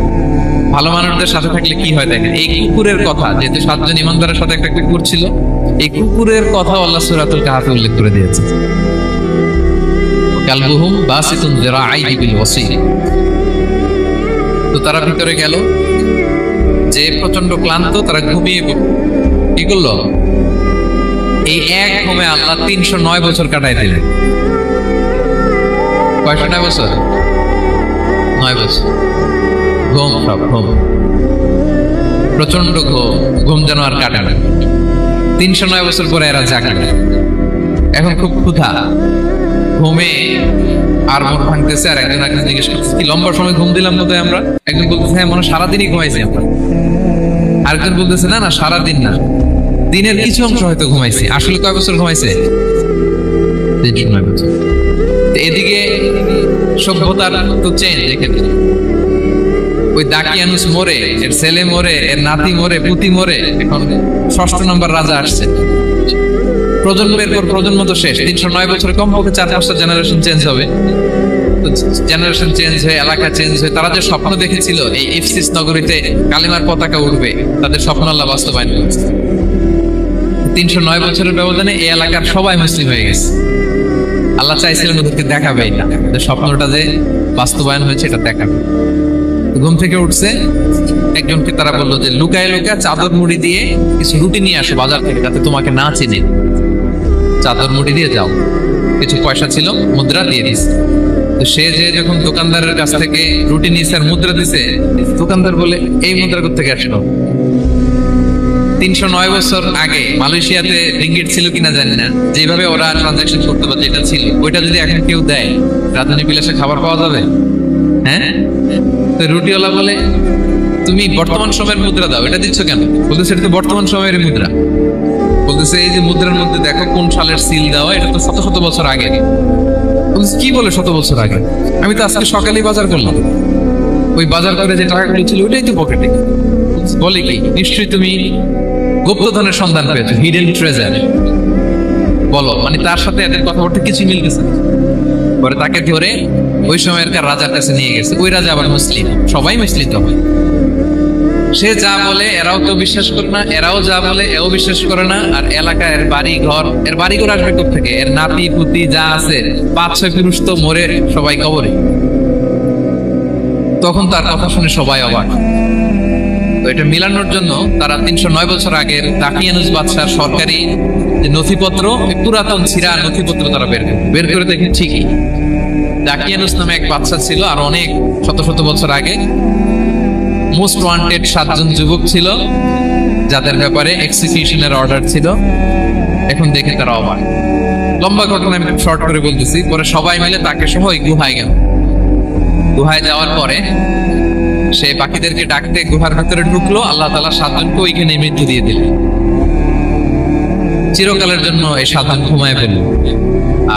ভালো মানুষদের সাথে থাকলে কি হয় দেখেন, এই কুকুরের কথা, যেহেতু 7 জন ইমানদারের সাথে একটা কুকুর ছিল, এই কুকুরের কথা আল্লাহ সূরাতুল কাহাফে উল্লেখ করে দিয়েছে। কালবুহুম বাসিতুন যিরাআইহি বিল ওয়াসি। তো তারা ভিতরে গেল, যে প্রচন্ড ক্লান্ত, তারা ঘুমিয়ে পড়ল। কি করলো? এই এক ঘুমে আল্লাহ 309 বছর কাটাই দিলেন। কয়শো 9 বছর? 9 বছর ঘুম, সব ঘুম, প্রচন্ড ঘুম যেন আর কাটে না। 309 বছর পরে এরা জাগে। এখন খুব ক্ষুধা, ঘুমে আর মন ভাঙতেছে। আর একজন একজন জিজ্ঞেস করতেছে, কি লম্বা সময় ঘুম দিলাম বোধহয় আমরা? একজন বলতেছে, হ্যাঁ মনে সারাদিনই ঘুমাইছি আমরা। আরেকজন বলতেছে, না না সারাদিন না, দিনের কিছু অংশ হয়তো ঘুমাইছি। আসলে কয় বছর ঘুমাইছে? 309 বছর। এদিকে সভ্যতার তো চেঞ্জ। এখানে ওই দাকিয়ানুস মরে, এর ছেলে মরে, এর নাতি মরে, পুতি মরে, এখন 6ষ্ঠ নম্বর রাজা আসছে। প্রজন্মের পর প্রজন্ম তো শেষ। 309 বছরে কমপক্ষে 4-5টা জেনারেশন চেঞ্জ হবে। জেনারেশন চেঞ্জ হয়ে, এলাকা চেঞ্জ হয়ে, তারা যে স্বপ্ন দেখেছিল এই ইফসিস নগরীতে কালিমার পতাকা উঠবে, তাদের স্বপ্ন আল্লাহ বাস্তবায়ন করেছে। 309 বছরের ব্যবধানে এই এলাকার সবাই মুসলিম হয়ে গেছে। আল্লাহ চাইছিলেন ওদেরকে দেখাবে এটা, স্বপ্নটা যে বাস্তবায়ন হয়েছে এটা দেখাবে। ঘুম থেকে উঠছে, একজনকে তারা বললো যে লুকায় লুকায় চাদর মুড়ি দিয়ে কিছু রুটি নিয়ে আসো বাজার থেকে, যাতে তোমাকে না চিনে। চাদর মুড়ি দিয়ে যাও। কিছু পয়সা ছিল, মুদ্রা দিয়ে দিছে। তো সে যে যখন দোকানদারের কাছ থেকে রুটি নিয়েছে আর মুদ্রা দিছে, দোকানদার বলে, এই মুদ্রা কোথা থেকে আসলো? 309 বছর আগে মালয়েশিয়াতে রিঙ্গিট ছিল কিনা জানি না, যেভাবে ওরা ট্রানজাকশন করতে পারে যেটা ছিল, ওইটা যদি এখন কেউ দেয়, রাজধানী বিলাসে খাবার পাওয়া যাবে? হ্যাঁ। তো রুটিওয়ালা বলে, তুমি বর্তমান সময়ের মুদ্রা দাও, এটা দিচ্ছ কেন? বলতেছে, এটা তো বর্তমান সময়ের মুদ্রা। বলতেছে, এই যে মুদ্রার মধ্যে দেখো কোন সালের সিল দেওয়া, এটা তো শত শত বছর আগে। বলতেছে, কি বলে শত বছর আগে? আমি তো আজকে সকালেই বাজার করলাম। ওই বাজার করে যে টাকাগুলো ছিল ওইটাই তো পকেটে। বলে কি, নিশ্চয়ই তুমি গুপ্তধনের সন্ধান পেয়েছো, হিডেন ট্রেজার। বলো, মানে তার সাথে এদের কথাবার্তা কিছু মিলতেছে। পরে তাকে ধরে ওই সময়কার রাজার কাছে নিয়ে গেছে। ওই রাজা আবার মুসলিম, সবাই মুসলিম তো হয়। সে যা বলে এরাও তো বিশ্বাস করে না, এরাও যা বলে এও বিশ্বাস করে না। আর এলাকায় এর বাড়ি ঘর আসবে কোথেকে? এর নাতি পুতি যা আছে 5-6 পুরুষ তো মরে সবাই কবরে। তখন তার কথা শুনে সবাই অবাক। তো এটা মিলানোর জন্য তারা 309 বছর আগের দাকিয়ানুস বাদশার সরকারি যে নথিপত্র, পুরাতন ছিঁড়া নথিপত্র তারা বের করে দেখেন ঠিকই দাকিয়ানুস নামে এক বাদশা ছিল। আর অনেক শত শত বছর আগে মোস্ট ওয়ান্টেড 7 জন যুবক ছিল যাদের ব্যাপারে এক্সিকিউশনের অর্ডার ছিল। এখন দেখে তারা অবাক। লম্বা ঘটনা আমি শর্ট করে বলতেছি। পরে সবাই মিলে তাকে সহ গুহায় গেল। গুহায় যাওয়ার পরে সে বাকিদেরকে ডাকতে গুহার ভিতরে ঢুকলো। আল্লাহ তাআলা 7 জনকে ওইখানে মৃত্যু দিয়ে দিলেন। চিরকালের জন্য এই 7 জন ঘুমায় ফেলল।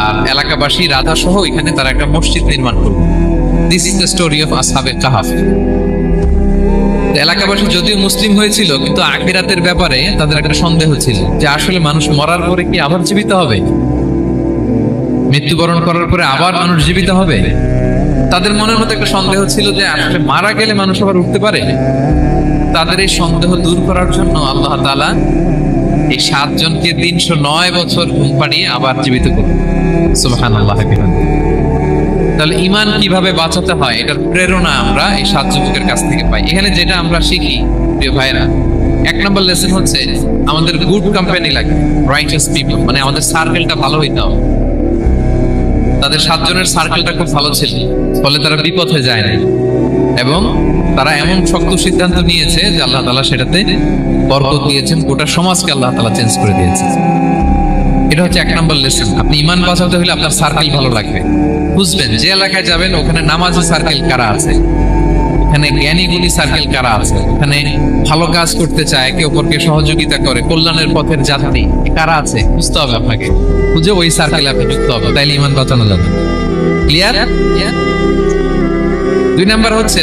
আর এলাকাবাসী রাধা সহ এখানে তারা একটা মসজিদ নির্মাণ করল। This is the story of আসহাবে কাহাফ। এলাকাবাসী যদিও মুসলিম হয়েছিল, কিন্তু আখিরাতের ব্যাপারে তাদের একটা সন্দেহ ছিল যে আসলে মানুষ মরার পরে কি আবার জীবিত হবে? মৃত্যুবরণ করার পরে আবার মানুষ জীবিত হবে? তাদের মনের মধ্যে একটা সন্দেহ ছিল যে আসলে মারা গেলে মানুষ আবার উঠতে পারে। তাদের এই সন্দেহ দূর করার জন্য আল্লাহ তাআলা এই 7 জনকে 309 বছর ঘুম পাড়িয়ে আবার জীবিত করলেন। সুবহানাল্লাহ। তাহলে ঈমান কিভাবে বাঁচাতে হয় এটার প্রেরণা আমরা এই 7 যুবকের কাছ থেকে পাই। এখানে যেটা আমরা শিখি প্রিয় ভাইরা, 1 নম্বর লেসন হচ্ছে আমাদের গুড কোম্পানি লাগবে, রাইটাস পিপল, মানে আমাদের সার্কেলটা ভালো হইতে হবে। তাদের 7 জনের সার্কেলটা খুব ভালো ছিল, ফলে তারা বিপথে যায় না এবং তারা এমন শক্ত সিদ্ধান্ত নিয়েছে যে আল্লাহ তাআলা সেটাতে বরকত দিয়েছেন। গোটা সমাজকে আল্লাহ তাআলা চেঞ্জ করে দিয়েছে। এটা হচ্ছে 1 নম্বর লেসন। আপনি ঈমান বাঁচাতে হলে আপনার সার্কেল ভালো লাগবে। বুঝবেন যে এলাকায় যাবেন ওখানে নামাজি সার্কেল কারা আছে, ওখানে জ্ঞানী গুণী সার্কেল কারা আছে, ওখানে ভালো কাজ করতে চায়, একে অপরকে সহযোগিতা করে, কল্যাণের পথের যাত্রী কারা আছে বুঝতে হবে আপনাকে। বুঝে ওই সার্কেলে আপনি যুক্ত হবে, তাইলে ঈমান বাঁচানো যাবে। ক্লিয়ার? 2 নাম্বার হচ্ছে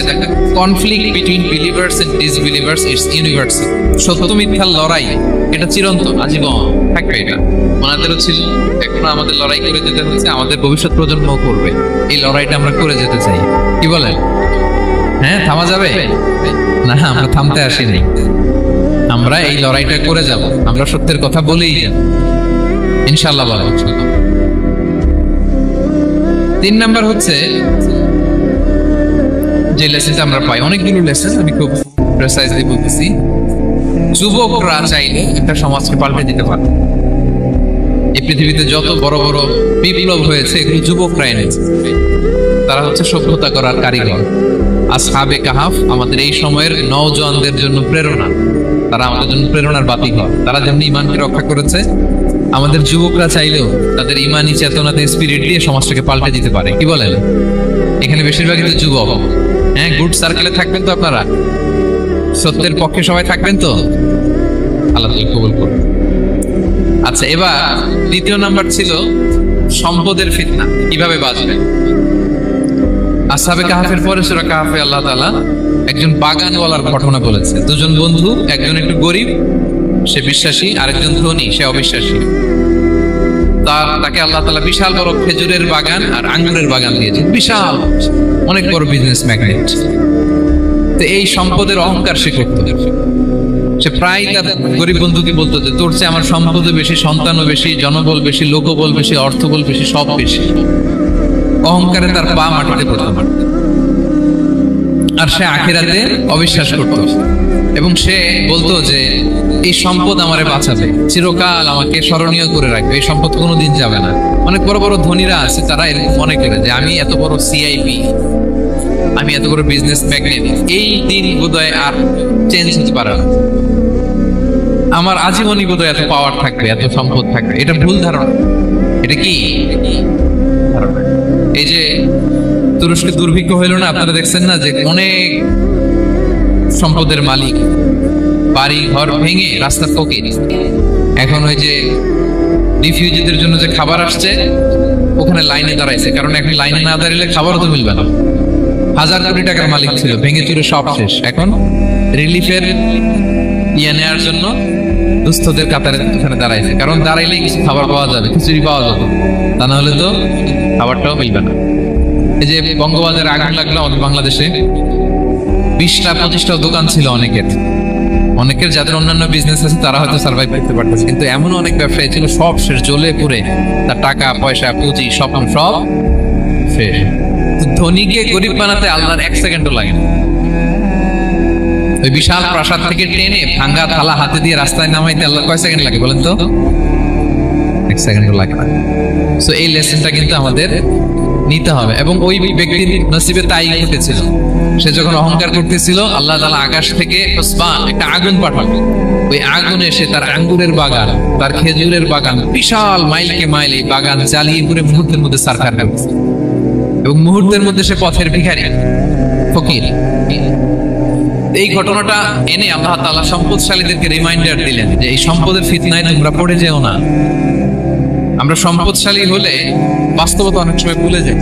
conflict between believers and disbelievers it's universal. সত্য মিথ্যার লড়াই এটা চিরন্তন, আজীবন থাকবে। এটা ওনাদেরও ছিল, এখনো আমাদের লড়াই করে যেতে হচ্ছে, আমাদের ভবিষ্যৎ প্রজন্ম করবে। এই লড়াইটা আমরা করে যেতে চাই। কি বলেন? হ্যাঁ, থামা যাবে না? আমরা থামতে আসিনি, আমরা এই লড়াইটা করে যাব। আমরা সত্যের কথা বলেই যাব ইনশাআল্লাহ। বলেন 3 নাম্বার হচ্ছে যে লেসনটা আমরা পাই, অনেকগুলো লেসন, আমি খুব প্রেসাইজলি বলতেছি। যুবকরা চাইলে একটা সমাজকে পাল্টে দিতে পারে। এই পৃথিবীতে যত বড় বড় বিপ্লব হয়েছে এগুলো যুবকরা এনেছে। তারা হচ্ছে সভ্যতা করার কারিগর। আসহাবে কাহাফ আমাদের এই সময়ের নওজওয়ানদের জন্য প্রেরণা। তারা আমাদের জন্য প্রেরণার বাতিঘর। তারা যেমনি ঈমানকে রক্ষা করেছে, আমাদের যুবকরা চাইলেও তাদের ঈমানি চেতনাতে স্পিরিট দিয়ে সমাজটাকে পাল্টে দিতে পারে। কি বলেন? এখানে বেশিরভাগই তো যুবক। হ্যাঁ, গুড সার্কেলে থাকবেন তো আপনারা? সত্যের পক্ষে সবাই থাকবেন তো? আল্লাহ কবুল করুন। আচ্ছা, এবার 2 নাম্বার ছিল সম্পদের ফিতনা, কিভাবে বাঁচবেন। আসহাবে কাহাফের পরে সূরা কাহাফে আল্লাহ তাআলা একজন বাগানওয়ালার ঘটনা বলেছে। 2 জন বন্ধু, একজন একটু গরিব, সে বিশ্বাসী, আরেকজন ধনী, সে অবিশ্বাসী। তাকে আল্লাহ তাআলা বিশাল বড় খেজুরের বাগান আর আঙ্গুরের বাগান দিয়েছেন, বিশাল, অনেক বড় বিজনেস ম্যাগনেট। তো এই সম্পদের অহংকার সে করত। সে প্রায় তার গরিব বন্ধুকে বলতো যে তোর চেয়ে আমার সম্পদও বেশি, সন্তানও বেশি, জনবল বেশি, লোকবল বেশি, অর্থবল বেশি, সব বেশি। অহংকারে তার পা মাটিতে পড়ত আর সে আখিরাতে অবিশ্বাস করত এবং সে বলতো যে এই সম্পদ আমারে বাঁচাবে, চিরকাল আমাকে স্মরণীয় করে রাখবে, এই সম্পদ কোনোদিন যাবে না। অনেক বড় বড় ধনীরা আছে, তারা এরকম মনে করে যে আমি এত বড় সিআইপি, আমি এত বড় বিজনেস ম্যাগনেট, এই দিন বোধহয় আর চেঞ্জ হতে পারে না, আমার আজীবনই বোধহয় এত পাওয়ার থাকবে, এত সম্পদ থাকবে। এটা ভুল ধারণা। এটা কি ধারণা? এই যে তুরস্কে দুর্ভিক্ষ হইল না, আপনারা দেখছেন না যে অনেক সম্পদের মালিক বাড়ি ঘর ভেঙে রাস্তার ফকির। এখন ওই যে রিফিউজিদের জন্য যে খাবার আসছে ওখানে লাইনে দাঁড়াইছে, কারণ এখন লাইনে না দাঁড়ালে খাবারও তো মিলবে না। 1000 কোটি টাকার মালিক ছিল, ভেঙে চুরে সব শেষ। এখন রিলিফের নেওয়ার জন্য দুস্থদের কাতারে ওখানে দাঁড়াইছে, কারণ দাঁড়াইলেই কিছু খাবার পাওয়া যাবে, খিচুড়ি পাওয়া যাবে, তা না হলে তো খাবারটাও মিলবে না। এই যে বঙ্গবাজারে আগুন লাগলো আমাদের বাংলাদেশে, 20টা-25টা দোকান ছিল অনেকের যাদের অন্যান্য বিজনেস আছে তারা হয়তো সার্ভাইভ করতে পারতেছে, কিন্তু এমন অনেক ব্যবসায়ী ছিল সব শেষ, জ্বলে পুড়ে তার টাকা পয়সা পুঁজি স্বপ্ন সব শেষ। ধনীকে গরিব বানাতে আল্লাহর 1 সেকেন্ডও লাগে না। ওই বিশাল প্রাসাদ থেকে টেনে ভাঙ্গা থালা হাতে দিয়ে রাস্তায় নামাইতে আল্লাহ কয় সেকেন্ড লাগে বলেন তো? 1 সেকেন্ডও লাগে না। সো এই লেসনটা কিন্তু আমাদের নিতে হবে। এবং ওই ব্যক্তির নসিবে তাই ঘটেছিল, সে যখন অহংকার করতেছিল আল্লাহ তাআলা আকাশ থেকে একটা আগুন পাঠালো, ওই আগুন এসে তার আঙ্গুরের বাগান, তার খেজুরের বাগান, বিশাল মাইলকে মাইল এই বাগান জ্বালিয়ে পুরো মুহূর্তের মধ্যে সারখার করছে, এবং মুহূর্তের মধ্যে সে পথের ভিখারি ফকির। এই ঘটনাটা এনে আল্লাহ তাআলা সম্পদশালীদেরকে রিমাইন্ডার দিলেন যে এই সম্পদের ফিতনায় তোমরা পড়ে যেও না। আমরা সম্পদশালী হলে বাস্তবতা অনেক সময় ভুলে যাই।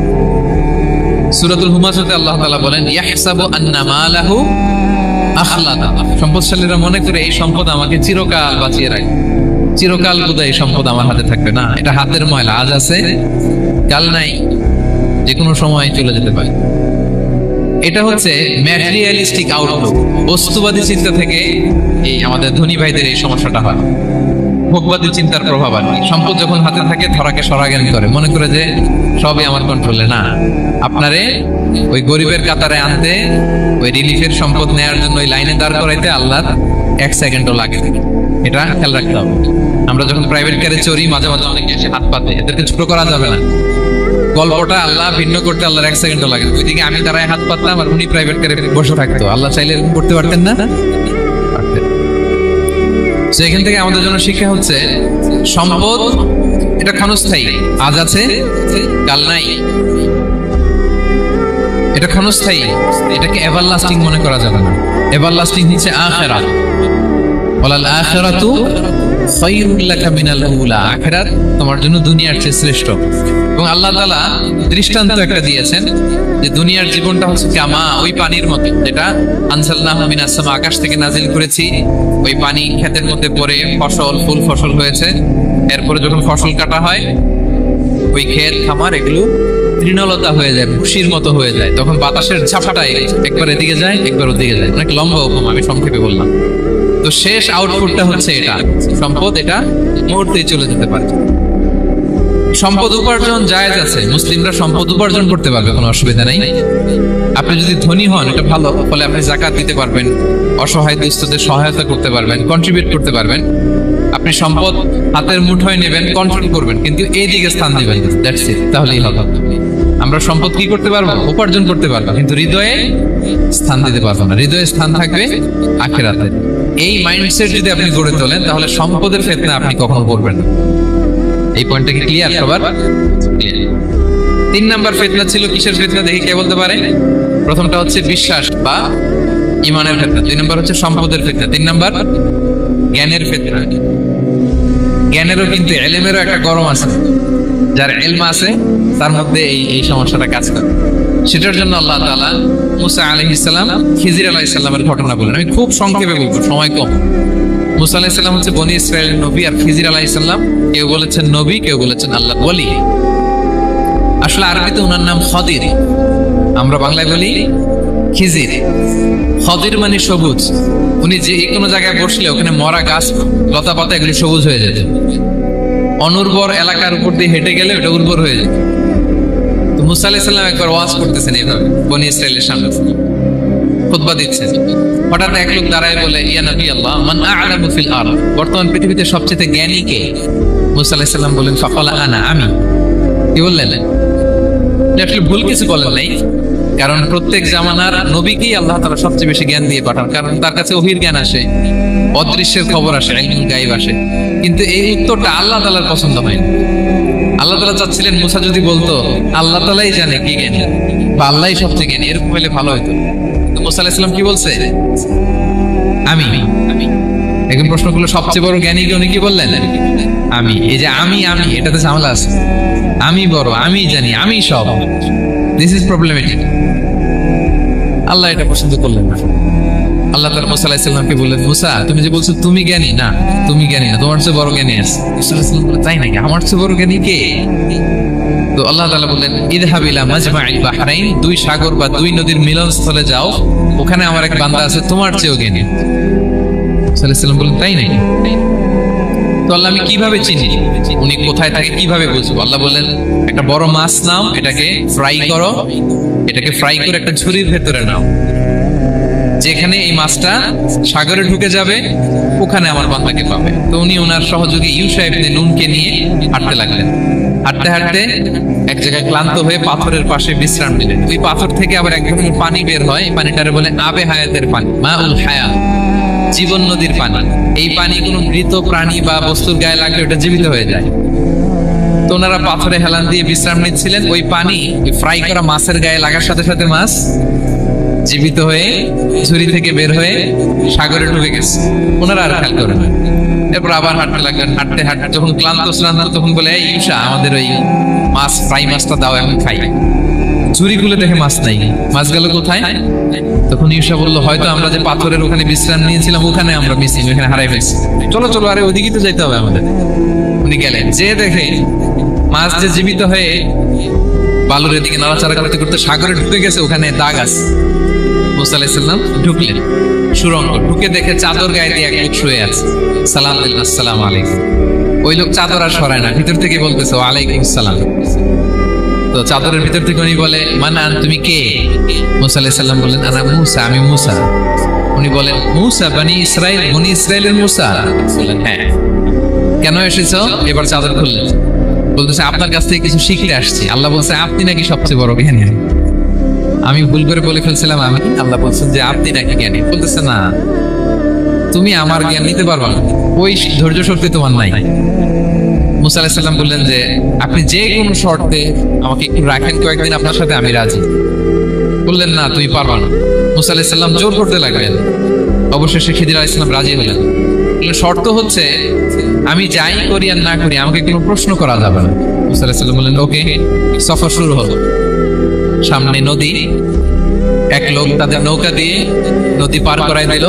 সূরাতুল হুমাযাতে আল্লাহ তাআলা বলেন ইয়াহসাবু আন্না মালাহু আখলাদা, সম্পদশালীরা মনে করে এই সম্পদ আমাকে চিরকাল বাঁচিয়ে রাখবে, চিরকাল বোধহয় এই সম্পদ আমার হাতে থাকবে। না, এটা হাতের ময়লা, আজ আছে কাল নাই, যে কোনো সময় চলে যেতে পারে। এটা হচ্ছে ম্যাটেরিয়ালিস্টিক আউটলুক, বস্তুবাদী চিন্তা থেকে এই আমাদের ধনী ভাইদের এই সমস্যাটা হয়। ভোগবাদী চিন্তার প্রভাব আর কি। সম্পদ যখন হাতে থাকে ধরাকে সরাজ্ঞান করে, মনে করে যে সবই আমার কন্ট্রোলে। না, আপনারে ওই গরিবের কাতারে আনতে, ওই রিলিফের সম্পদ নেয়ার জন্য ওই লাইনে দাঁড় করাইতে আল্লাহর 1 সেকেন্ডও লাগে, এটা খেয়াল রাখতে হবে। আমরা যখন প্রাইভেট কারে চড়ি মাঝে মাঝে অনেকে এসে হাত পাতে, এদেরকে ছোট করা যাবে না। গল্পটা আল্লাহ ভিন্ন করতে আল্লাহর 1 সেকেন্ডও লাগে। ওইদিকে আমি দাঁড়ায় হাত পাততাম আর উনি প্রাইভেট কারে বসে থাকতো, আল্লাহ চাইলে এরকম করতে পারতেন না? সেখান থেকে আমাদের জন্য শিক্ষা হচ্ছে সম্পদ এটা ক্ষণস্থায়ী, আজ আছে কাল নাই, এটা ক্ষণস্থায়ী, এটাকে এভারলাস্টিং মনে করা যাবে না। এভারলাস্টিং হচ্ছে আখিরাত, ওয়ালাল আখিরাতু খায়রুল লাকা মিনাল উলা, আখিরাত তোমার জন্য দুনিয়ার চেয়ে শ্রেষ্ঠ। এবং আল্লাহ তাআলা দৃষ্টান্ত একটা দিয়েছেন যে দুনিয়ার জীবনটা হচ্ছে কামা, ওই পানির মতো যেটা আনজালনাহু মিনাস সামা, আকাশ থেকে নাজিল করেছি। ওই পানি ক্ষেতের মধ্যে পড়ে ফসল, ফুল ফসল হয়েছে, এরপরে যখন ফসল কাটা হয় ওই ক্ষেত খামার এগুলো তৃণলতা হয়ে যায়, ভুসির মতো হয়ে যায়, তখন বাতাসের ঝাপটায় একবার এদিকে যায় একবার ওদিকে যায়। অনেক লম্বা উপমা, আমি সংক্ষেপে বললাম। তো শেষ আউটপুটটা হচ্ছে এটা, সম্পদ এটা মুহূর্তেই চলে যেতে পারে। সম্পদ উপার্জন জায়েজ আছে, মুসলিমরা সম্পদ উপার্জন করতে পারবে, কোনো অসুবিধা নাই। আপনি যদি ধনী হন এটা ভালো, ফলে আপনি যাকাত দিতে পারবেন, অসহায় দুস্থদের সহায়তা করতে পারবেন, কন্ট্রিবিউট করতে পারবেন। আপনি সম্পদ হাতের মুঠোয় নেবেন, কন্ট্রোল করবেন, কিন্তু এই দিকে স্থান দিবেন, দ্যাটস ইট, তাহলেই হবে। আমরা সম্পদ কি করতে পারবো? উপার্জন করতে পারবো, কিন্তু হৃদয়ে স্থান দিতে পারবো না। হৃদয়ে স্থান থাকবে আখিরাতে। এই মাইন্ডসেট যদি আপনি গড়ে তোলেন তাহলে সম্পদের ফিতনা আপনি কখনো করবেন না। এই পয়েন্টটা কি ক্লিয়ার সবার? ক্লিয়ার। 3 নাম্বার ফিতনা ছিল কিসের ফিতনা দেখি কে বলতে পারে? প্রথমটা হচ্ছে বিশ্বাস বা ঈমানের ফিতনা, 2 নাম্বার হচ্ছে সম্পদের ফিতনা, 3 নাম্বার জ্ঞানের ফিতনা। জ্ঞানেরও কিন্তু ইলমেরও একটা গরম আছে, যার ইলম আছে তার মধ্যে এই সমস্যাটা কাজ করে। সেটার জন্য আল্লাহ তাআলা মুসা আলাইহিস সালাম, খিজির আলাইহিস সালামের ঘটনা বলেন। আমি খুব সংক্ষেপে বলবো, সময় কম। মুসা আলাইহিস সালাম হচ্ছে বনি ইসরাইলের নবী, আর খিজির আলাইহিস সালাম কেউ বলেছেন নবী, কেউ বলেছেন আল্লাহর ওলি। আসলে আরবিতে ওনার নাম খদির, আমরা বাংলায় বলি খিজির। খদির মানে সবুজ। উনি যে কোনো জায়গায় বসলে ওখানে মরা গাছ লতা পাতা এগুলো সবুজ হয়ে যেত, অনুর্বর এলাকার উপর দিয়ে হেঁটে গেলে ওটা উর্বর হয়ে যেত। তো মুসা আলাইহিস সালাম একবার ওয়াজ করতেছেন এইভাবে বনি ইসরাইলের সামনে, খুতবা দিচ্ছেন। হঠাৎ এক লোক দাঁড়ায় বলে, ইয়া নবী আল্লাহ, মান আ'লামু ফিল আরদ, বর্তমান পৃথিবীতে সবচেয়ে জ্ঞানী কে? মুসা আলাইহিস সালাম বলেন, ফাকালা আনা, আমি। কি বললেন? আসলে ভুল কিছু বলেন নাই, কারণ প্রত্যেক জামানার নবীকেই আল্লাহ তাআলা সবচেয়ে বেশি জ্ঞান দিয়ে পাঠান, কারণ তার কাছে ওহীর জ্ঞান আসে, অদৃশ্যের খবর আসে, ইলমুল গায়ব আসে। কিন্তু এই উত্তরটা আল্লাহ তাআলার পছন্দ হয়নি। আল্লাহ তাআলা চাচ্ছিলেন মুসা যদি বলতো আল্লাহ তাআলাই জানে কি জ্ঞানী বা আল্লাহই সবচেয়ে জ্ঞানী, এরকম হলে ভালো হতো। তো মুসা আলাইহিস সালাম কি বলছে? আমি। এখন প্রশ্ন করলো সবচেয়ে বড় জ্ঞানী কে? উনি কি বললেন? আমি। এই যে আমি এটাতে ঝামেলা আছে। আমি বড়, আমি জানি, আমি সব, দিস ইজ প্রবলেমেটিক। আল্লাহ এটা পছন্দ করলেন না। আল্লাহ তাআলা মুসা আলাইহিস সালামকে বললেন, মুসা তুমি যে বলছো তুমি জ্ঞানী, না তুমি জ্ঞানী না, তোমার চেয়ে বড় জ্ঞানী আছে। মুসা আলাইহিস সালাম বললেন, তাই নাকি? আমার চেয়ে বড় জ্ঞানী কে? তো আল্লাহ তাআলা বললেন, ইযহাব ইলা মাজমা'il বাহরাইন, দুই সাগর বা দুই নদীর মিলনস্থলে যাও, ওখানে আমার এক বান্দা আছে তোমার চেয়েও জ্ঞানী। মুসা আলাইহিস সালাম বললেন, তাই নাকি? তো আল্লাহ, আমি কিভাবে চিনি উনি কোথায় থাকে, কিভাবে বুঝবো? আল্লাহ বললেন, একটা বড় মাছ নাও, এটাকে ফ্রাই করো, এটাকে ফ্রাই করে একটা ঝুড়ির ভেতরে নাও, যেখানে এই মাছটা সাগরে ঢুকে যাবে ওখানে আমার বান্দাকে পাবে। তো উনি ওনার সহযোগী ইউশা ইবনে নুনকে নিয়ে হাঁটতে লাগলেন। হাঁটতে হাঁটতে এক জায়গায় ক্লান্ত হয়ে পাথরের পাশে বিশ্রাম নিলেন। ওই পাথর থেকে আবার এক ধরনের পানি বের হয়, এই পানিটারে বলে আবে হায়াতের পানি, মাউল হায়াত, জীবন নদীর পানি। এই পানি কোনো মৃত প্রাণী বা বস্তুর গায়ে লাগলে ওটা জীবিত হয়ে যায়। তো ওনারা পাথরে হেলান দিয়ে বিশ্রাম নিচ্ছিলেন, ওই পানি ফ্রাই করা মাছের গায়ে লাগার সাথে সাথে মাছ জীবিত হয়ে ঝুড়ি থেকে বের হয়ে সাগরে ঢুকে গেছে। ওনারা আর খেয়াল করেন। এরপর আবার হাঁটতে লাগলেন। হাঁটতে হাঁটতে যখন ক্লান্ত শ্রান্ত, তখন বলে, এই ইউশা, আমাদের ওই মাছ ফ্রাই মাছটা দাও, এখন খাই। ঝুড়ি খুলে দেখে মাছ নাই। মাছ গেল কোথায়? তখন ইউশা বলল, হয়তো আমরা যে পাথরের ওখানে বিশ্রাম নিয়েছিলাম ওখানে আমরা মিসিং, ওখানে হারাই ফেলছি। চলো চলো, আরে ওইদিকে তো যাইতে হবে আমাদের। উনি গেলেন, যে দেখে মাছ যে জীবিত হয়ে বালুর এদিকে নাড়াচাড়া করতে করতে সাগরে ঢুকে গেছে, ওখানে দাগ আছে। মুসা আলাইহিস সালাম ঢুকলেন সুরঙ্গ, ঢুকে দেখে চাদর গায়ে দিয়ে এক লোক শুয়ে আছে। সালাম দিলেন, আসসালামু আলাইকুম। ওই লোক চাদর আর সরায় না, ভিতর থেকে বলতেছে, ওয়ালাইকুম সালাম। তো চাদরের ভিতর থেকে উনি বলে, মানান, তুমি কে? মুসা আলাইহিস সালাম বললেন, আনা মুসা, আমি মুসা। উনি বলেন, মুসা বনি ইসরাইল, বনি ইসরাইলের মুসা? বললেন, হ্যাঁ। কেন এসেছো? এবার চাদর খুললেন। বলতেছে, আপনার কাছ থেকে কিছু শিখতে আসছি। আল্লাহ বলছে, আপনি নাকি সবচেয়ে বড় জ্ঞানী। আমি ভুল করে বলে ফেলছিলাম আমি। আল্লাহ বলছেন যে আপনি নাকি জ্ঞানী। বলতেছে, না, তুমি আমার জ্ঞান নিতে পারবা না, ওই ধৈর্য শক্তি তোমার নাই। মুসা আলাইহিস সালাম বললেন যে, আপনি যে কোনো শর্তে আমাকে একটু রাখেন কয়েকদিন আপনার সাথে, আমি রাজি। বললেন, না, তুমি পারবা না। মুসা আলাইহিস সালাম জোর করতে লাগলেন। অবশেষে খিদির আলাইহিস সালাম রাজি হলেন। শর্ত হচ্ছে, আমি যাই করি আর না করি আমাকে কোনো প্রশ্ন করা যাবে না। মুসা আলাইহিস সালাম বললেন, ওকে। সফর শুরু হলো। সামনে নদী, এক লোক তাদের নৌকা দিয়ে নদী পার করাই দিল।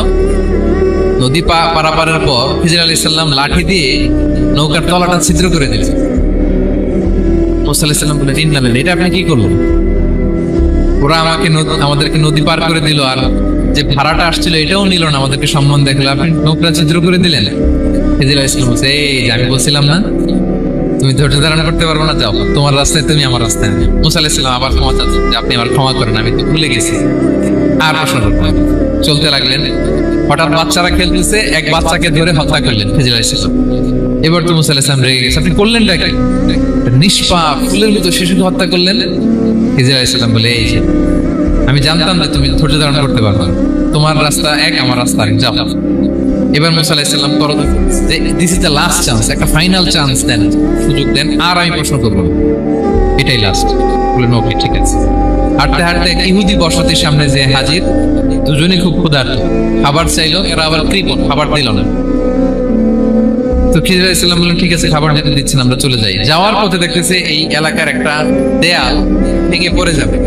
নদী পারাপারের পর খিজির আলাইহিস সালাম লাঠি দিয়ে নৌকার তলাটা ছিদ্র করে দিল। মুসা আলাইহিস সালাম বললেন, ইন্না লিল্লাহি, এটা আপনি কি করলেন? ওরা আমাদেরকে নদী পার করে দিল, আর যে ভাড়াটা আসছিল এটাও নিল না, আমাদেরকে সম্মান দেখলো, আপনি নৌকা ছিদ্র করে দিলেন। খিজির আলাইহিস সালাম বলছে, এই যে আমি বলছিলাম না তুমি ধৈর্য ধারণ করতে পারবো না, যাও, তোমার রাস্তায় তুমি, আমার রাস্তায়। মুসা আলাইহিস সালাম আবার ক্ষমা চাচ্ছেন যে, আপনি আমার ক্ষমা করেন, আমি তো ভুলে গেছি। আর প্রশ্ন করলেন। চলতে লাগলেন। হঠাৎ বাচ্চারা খেলতেছে, এক বাচ্চাকে ধরে হত্যা করলেন খিজির আলাইহিস সালাম। এবার তো মুসা আলাইহিস সালাম রেগে গেছে, আপনি করলেনটা কি? নিষ্পাপ ফুলের মতো শিশুকে হত্যা করলেন। খিজির আলাইহিস সালাম বলে, এই যে আমি জানতাম যে তুমি ধৈর্য ধারণ করতে পারবে না, তোমার রাস্তা এক, আমার রাস্তা আরেক, যাও। এবার মুসা আলাইহিস সালাম this is the last chance, একটা ফাইনাল চান্স দেন, সুযোগ দেন, আর আমি প্রশ্ন করবো, এটাই লাস্ট। বললেন, ওকে, ঠিক আছে। হাঁটতে হাঁটতে এক ইহুদি বসতির সামনে যে হাজির, দুজনে খুব ক্ষুধার্ত, খাবার চাইলো, এরা আবার কৃপণ, খাবার দিল না। তো খিজির আলাইহিস সালাম বললেন, ঠিক আছে, খাবার যেতে দিচ্ছেন, আমরা চলে যাই। যাওয়ার পথে দেখতেছে এই এলাকার একটা দেয়াল ভেঙে পড়ে যাবে।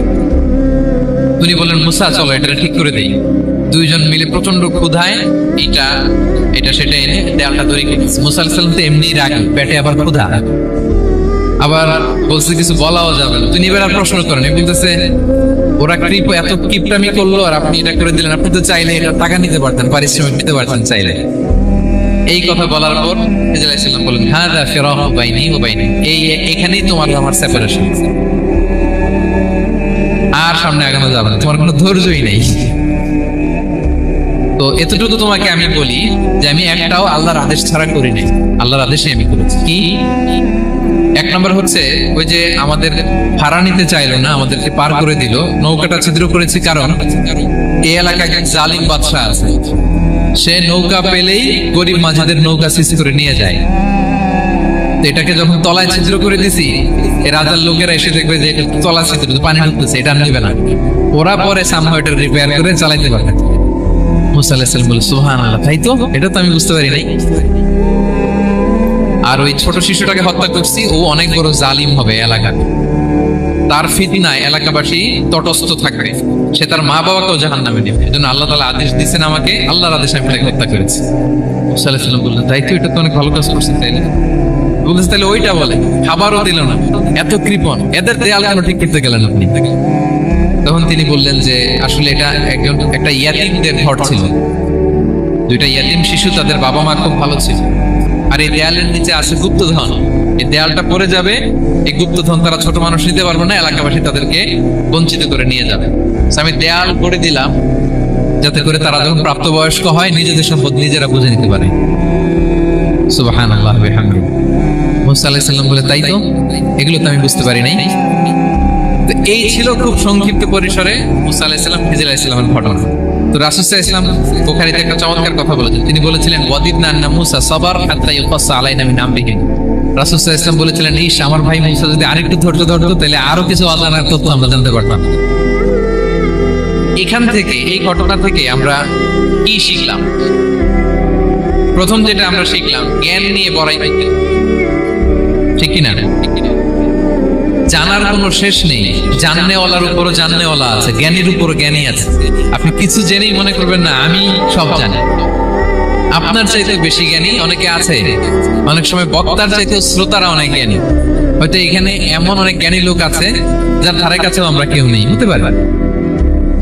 উনি বললেন, মুসা, চলো এটা ঠিক করে দেই। দুইজন মিলে প্রচন্ড ক্ষুধায় এটা সেটা এনে দেয়ালটা তৈরি করেছে। মুসা আলাইহিস সালাম তো এমনি রাগী, পেটে আবার ক্ষুধা, আবার বলছে কিছু বলাও যাবে না। তিনি এবার আর প্রশ্ন করেন, বলতেছে, ওরা এত কিপটামি করলো আর আপনি এটা করে দিলেন, আপনি তো চাইলে এটা টাকা নিতে পারতেন, পারিশ্রমিক নিতে পারতেন চাইলে। এই কথা বলার পর খিজির আলাইহিস সালাম বললেন, হাযা ফিরাকু বাইনি ওয়া বাইনি, এখানেই তোমার আমার সেপারেশন, আর সামনে আগানো যাবে না, তোমার কোনো ধৈর্যই নেই। তো এতটুকু তোমাকে আমি বলি যে আমি একটাও আল্লাহর আদেশ ছাড়া করি নাই, আল্লাহর আদেশে আমি করেছি। কি? এক নম্বর হচ্ছে, ওই যে আমাদের ভাড়া নিতে চাইলো না, আমাদেরকে পার করে দিল, নৌকাটা ছিদ্র করেছি কারণ এই এলাকায় এক জালিম বাদশা আছে, সে নৌকা পেলেই গরিব মাঝিদের নৌকা সিজ করে নিয়ে যায়। তো এটাকে যখন তলায় ছিদ্র করে দিছি, এই রাজার লোকেরা এসে দেখবে যে তলা ছিদ্র, পানি ঢুকতেছে, এটা নেবে না, ওরা পরে সামহাও এটা রিপেয়ার করে চালাইতে পারবে। মুসা আলাইহিস সালাম বলে, সুবহানাল্লাহ, তাই তো, এটা তো আমি বুঝতে পারি নাই। আর ওই ছোট শিশুটাকে হত্যা করছি, ও অনেক বড় জালিম হবে এলাকা, তার ফিতনায় এলাকাবাসী তটস্থ থাকবে, সে তার মা বাবাকেও জাহান্নামে নেবে। এজন্য আল্লাহ তাআলা আদেশ দিয়েছেন আমাকে, আল্লাহর আদেশে আমি তাকে হত্যা করেছি। মুসা আলাইহিস সালাম বললেন, তাই তো, এটা তো অনেক ভালো কাজ করছেন, তাইলে বলতেছে তাহলে ওইটা বলে, খাবারও দিল না, এত কৃপণ, এদের দেয়াল কেন ঠিক করতে গেলেন আপনি? তখন তিনি বললেন যে আসলে এটা একটা ইয়াতীমদের ঘর ছিল, দুইটা ইয়াতীম শিশু, তাদের বাবা মা খুব ভালো ছিল, আর এই দেয়ালের নিচে আছে গুপ্তধন, এই দেয়ালটা পড়ে যাবে, এই গুপ্তধন তারা ছোট মানুষ নিতে পারবে না, এলাকাবাসী তাদেরকে বঞ্চিত করে নিয়ে যাবে। আমি দেয়াল করে দিলাম যাতে করে তারা যখন প্রাপ্তবয়স্ক হয় নিজেদের সম্পদ নিজেরা বুঝে নিতে পারে। সুবহানাল্লাহ ওয়া বিহামদিহি। মুসা আলাইহিস সালাম বলে, তাই তো, এগুলো তো আমি বুঝতে পারি নাই। তো এই ছিল খুব সংক্ষিপ্ত পরিসরে মুসা আলাইহিস সালাম খিজির আলাইহিস সালামের ঘটনা। তো রাসূল সাল্লাল্লাহু আলাইহি ওয়াসাল্লাম বুখারীতে একটা চমৎকার কথা বলেছেন, তিনি বলেছিলেন, ওয়াদিদনা আন্না মুসা সাবার হাত্তা ইউকাসসা আলাইনা মিন আমরিহি। রাসূল সাল্লাল্লাহু আলাইহি ওয়াসাল্লাম বলেছিলেন, ইস, আমার ভাই মুসা যদি আরেকটু ধৈর্য ধরতো তাহলে আরো কিছু অজানা তথ্য আমরা জানতে পারতাম। এখান থেকে, এই ঘটনা থেকে আমরা কি শিখলাম? প্রথম যেটা আমরা শিখলাম, জ্ঞান নিয়ে বড়াই করতে, ঠিক কিনা? জানার কোনো শেষ নেই, জাননেওয়ালার উপরও জাননেওয়ালা আছে, জ্ঞানীর উপরও জ্ঞানী আছে। আপনি কিছু জেনেই মনে করবেন না আমি সব জানি। আপনার চাইতে বেশি জ্ঞানী অনেকে আছে, অনেক সময় বক্তার চাইতে শ্রোতারা অনেক জ্ঞানী। হয়তো এখানে এমন অনেক জ্ঞানী লোক আছে যার ধারে কাছেও আমরা কেউ নেই, হতে পারে।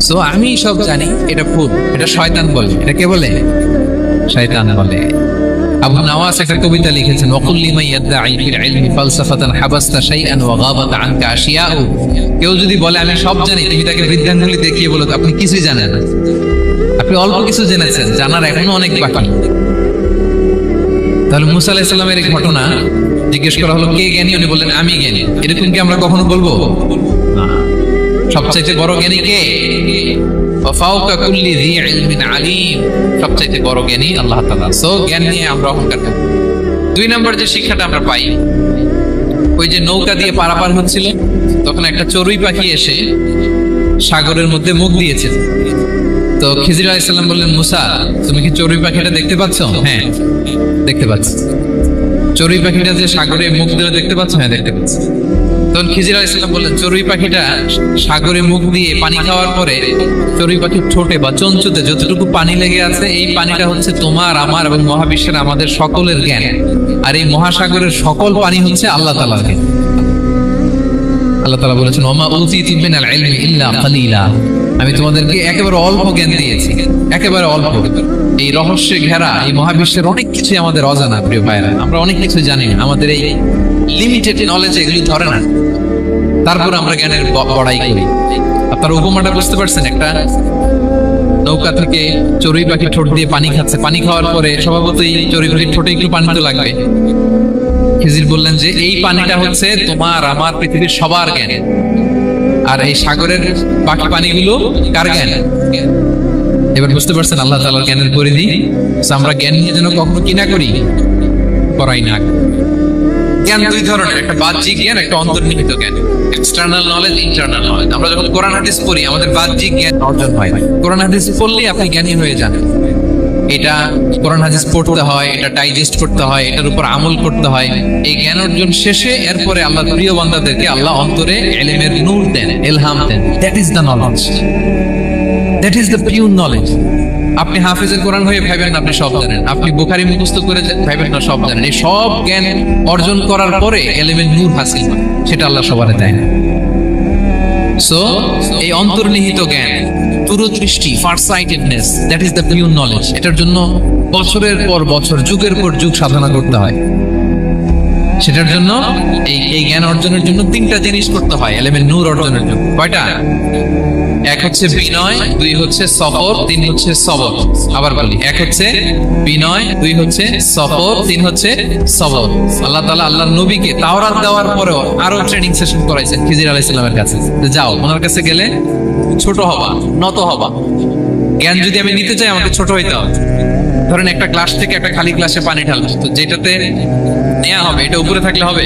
সো আমি সব জানি, এটা ভুল, এটা শয়তান বলে। এটা কে বলে? শয়তান বলে। আবু নওয়াস একটা কবিতা লিখেছেন, ওয়াকুল লিমান ইয়াদঈ ফিল ইলমি ফালসাফাতান হাবাসতা শাইআন ওয়া গাবাত আনকা আশিয়াউ। কেউ যদি বলে আমি সব জানি, তুমি তাকে বৃদ্ধাঙ্গুলি দেখিয়ে বলো আপনি কিছুই জানেন না, আপনি অল্প কিছু জেনেছেন, জানার এখনো অনেক বাকি। তাহলে মুসা আলাইহিস সালামের এই ঘটনা জিজ্ঞেস করা হলো, কে জ্ঞানী? উনি বললেন, আমি জ্ঞানী। এরকম কি আমরা কখনো বলবো? না। সবচাইতে বড় জ্ঞানী কে? ফাওকা কুল্লি যী ইলমিন আলীম। সবচাইতে বড় জ্ঞানী আল্লাহ তাআলা। সো জ্ঞান নিয়ে আমরা অহংকার করব। 2 নম্বর যে শিক্ষাটা আমরা পাই, ওই যে নৌকা দিয়ে পারাপার হচ্ছিল, তখন একটা চড়ুই পাখি এসে সাগরের মধ্যে মুখ দিয়েছে। তো খিজির আলাইহিস সালাম বললেন, মুসা, তুমি কি চড়ুই পাখিটা দেখতে পাচ্ছ? হ্যাঁ, দেখতে পাচ্ছি। চড়ুই পাখিটা যে সাগরে মুখ দিয়ে দেখতে পাচ্ছ? হ্যাঁ, দেখতে পাচ্ছি। তখন খিজির আলাইহিস সালাম বললেন, চড়ুই পাখিটা সাগরে মুখ দিয়ে পানি খাওয়ার পরে চড়ুই পাখির ঠোঁটে বা চঞ্চুতে যতটুকু পানি লেগে আছে, এই পানিটা হচ্ছে তোমার, আমার এবং মহাবিশ্বের আমাদের সকলের জ্ঞান। আর এই মহাসাগরের সকল পানি হচ্ছে আল্লাহ তাআলার জ্ঞান। আল্লাহ তাআলা বলেছেন, ওমা উতিতু মিনাল ইলমি ইল্লা কালিলা। আমি তোমাদেরকে একেবারে অল্প জ্ঞান দিয়েছি, একেবারে অল্প। এই রহস্যে ঘেরা এই মহাবিশ্বের অনেক কিছু আমাদের অজানা, প্রিয় ভাইরা। আমরা অনেক কিছু জানি না, আমাদের এই লিমিটেড নলেজ এগুলি ধরে না, তারপর আমরা জ্ঞানের বড়াই করি। আপনারা উপমাটা বুঝতে পারছেন? একটা নৌকা থেকে চড়ুই পাখি ঠোঁট দিয়ে পানি খাচ্ছে, পানি খাওয়ার পরে স্বভাবতই চড়ুই পাখির ঠোঁটে একটু পানি তো লাগবে। খিজির বললেন যে এই পানিটা হচ্ছে তোমার, আমার, পৃথিবীর সবার জ্ঞান। আর এই সাগরের বাকি পানিগুলো কার জ্ঞান? এবার বুঝতে পারছেন আল্লাহ তাআলার জ্ঞানের পরিধি। আমরা জ্ঞান নিয়ে যেন কখনো কি না করি, করাই না। জ্ঞান 2 ধরনের, একটা বাহ্যিক জ্ঞান, একটা অন্তর্নিহিত জ্ঞান। External knowledge, internal knowledge. আমরা যখন কোরআন হাদিস পড়ি আমাদের বাহ্যিক জ্ঞান অর্জন হয়। কোরআন হাদিস পড়লেই আপনি জ্ঞানী হয়ে যান। এটা কোরআন হাদিস পড়তে হয়, এটা ডাইজেস্ট করতে হয়, এটার উপর আমল করতে হয়। এই জ্ঞান অর্জন শেষে এরপরে আল্লাহ প্রিয় বান্দাদেরকে আল্লাহ অন্তরে ইলমের নূর দেন, ইলহাম দেন। That is the knowledge, that is the pure knowledge. আপনি হাফেজের কোরআন হয়ে ভাবেন না আপনি সব জানেন, আপনি বুখারী মুখস্থ করে ভাবেন না সব জানেন। এই সব জ্ঞান অর্জন করার পরে ইলমের নূর হাসিল হয়, সেটা আল্লাহ সবারে দেয় না। সো এই অন্তর্নিহিত জ্ঞান, দূরদৃষ্টি, farsightedness, that is the pure knowledge. এটার জন্য বছরের পর বছর, যুগের পর যুগ সাধনা করতে হয়। সেটার জন্য এই জ্ঞান অর্জনের জন্য 3টা জিনিস করতে হয় ইলমের নূর অর্জনের জন্য। কয়টা? 1 হচ্ছে বিনয়, 2 হচ্ছে সবর, 3 হচ্ছে সবর। আবার বলি, 1 হচ্ছে বিনয়, 2 হচ্ছে সবর, 3 হচ্ছে সবর। আল্লাহ তাআলা আল্লাহর নবীকে তাওরাত দেওয়ার পরেও আরো ট্রেনিং সেশন করাইছেন খিজির আলাইহিস সালামের কাছে। যাও, ওনার কাছে গেলে ছোট হবা, নত হবা। জ্ঞান যদি আমি নিতে চাই আমাকে ছোট হইতে হবে। ধরেন একটা গ্লাস থেকে একটা খালি গ্লাসে পানি ঢালবো, তো যেটাতে নেওয়া হবে এটা উপরে থাকলে হবে?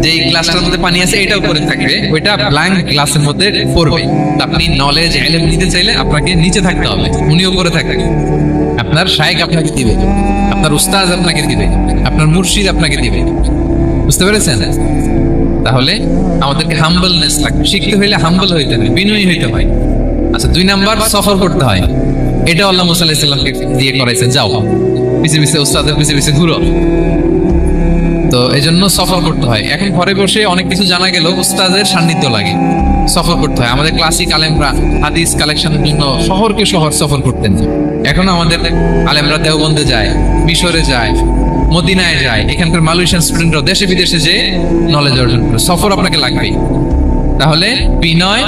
যে গ্লাসটার মধ্যে পানি আছে এটা উপরে থাকবে, ওইটা ব্ল্যাঙ্ক গ্লাসের মধ্যে পড়বে। আপনি নলেজ, ইলম নিতে চাইলে আপনাকে নিচে থাকতে হবে, উনি উপরে থাকবেন। আপনার শায়েখ আপনাকে দিবে, আপনার উস্তাদ আপনাকে দিবে, আপনার মুর্শিদ আপনাকে দিবে। বুঝতে পেরেছেন? তাহলে আমাদেরকে হাম্বলনেস লাগবে, শিখতে হইলে হাম্বল হইতে হয়, বিনয়ী হইতে হয়। আচ্ছা, 2 নাম্বার সফর করতে হয়। এটা আল্লাহ মুসা আলাইহিস সালামকে দিয়ে করাইছেন, যাও পিছে পিছে উস্তাদের পিছে পিছে ঘুরো। তো এই জন্য সফর করতে হয়। এখন ঘরে বসে অনেক কিছু জানা গেল, উস্তাদের সান্নিধ্য লাগে, সফর করতে হয়। আমাদের ক্লাসিক আলেমরা হাদিস কালেকশনের জন্য শহরকে শহর সফর করতেন। এখন আমাদের আলেমরা দেওবন্দে যায়, মিশরে যায়, মদিনায় যায়, এখানকার মালয়েশিয়ান স্টুডেন্টরা দেশে বিদেশে যে নলেজ অর্জন করে। সফর আপনাকে লাগবেই। তাহলে বিনয়,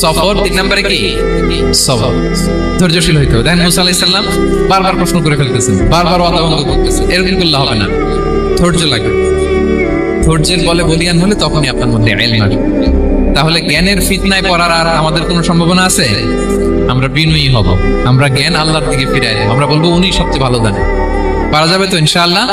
সফর, 3 নম্বরে কি সবর, ধৈর্যশীল হইতে হবে। দেখেন মুসা আলাইহিস সালাম বারবার প্রশ্ন করে ফেলতেছেন, বারবার ওয়াদা ভঙ্গ করতেছেন, এরকম করলে হবে না, ধৈর্য লাগবে। ধৈর্যের বলে বলিয়ান হলে তখনই আপনার মধ্যে ইলম আসবে। তাহলে জ্ঞানের ফিতনায় পড়ার আর আমাদের কোনো সম্ভাবনা আছে? আমরা বিনয়ী হব, আমরা জ্ঞান আল্লাহর দিকে ফিরাই দেব, আমরা বলবো উনি সবচেয়ে ভালো জানেন। পারা যাবে তো ইনশাআল্লাহ।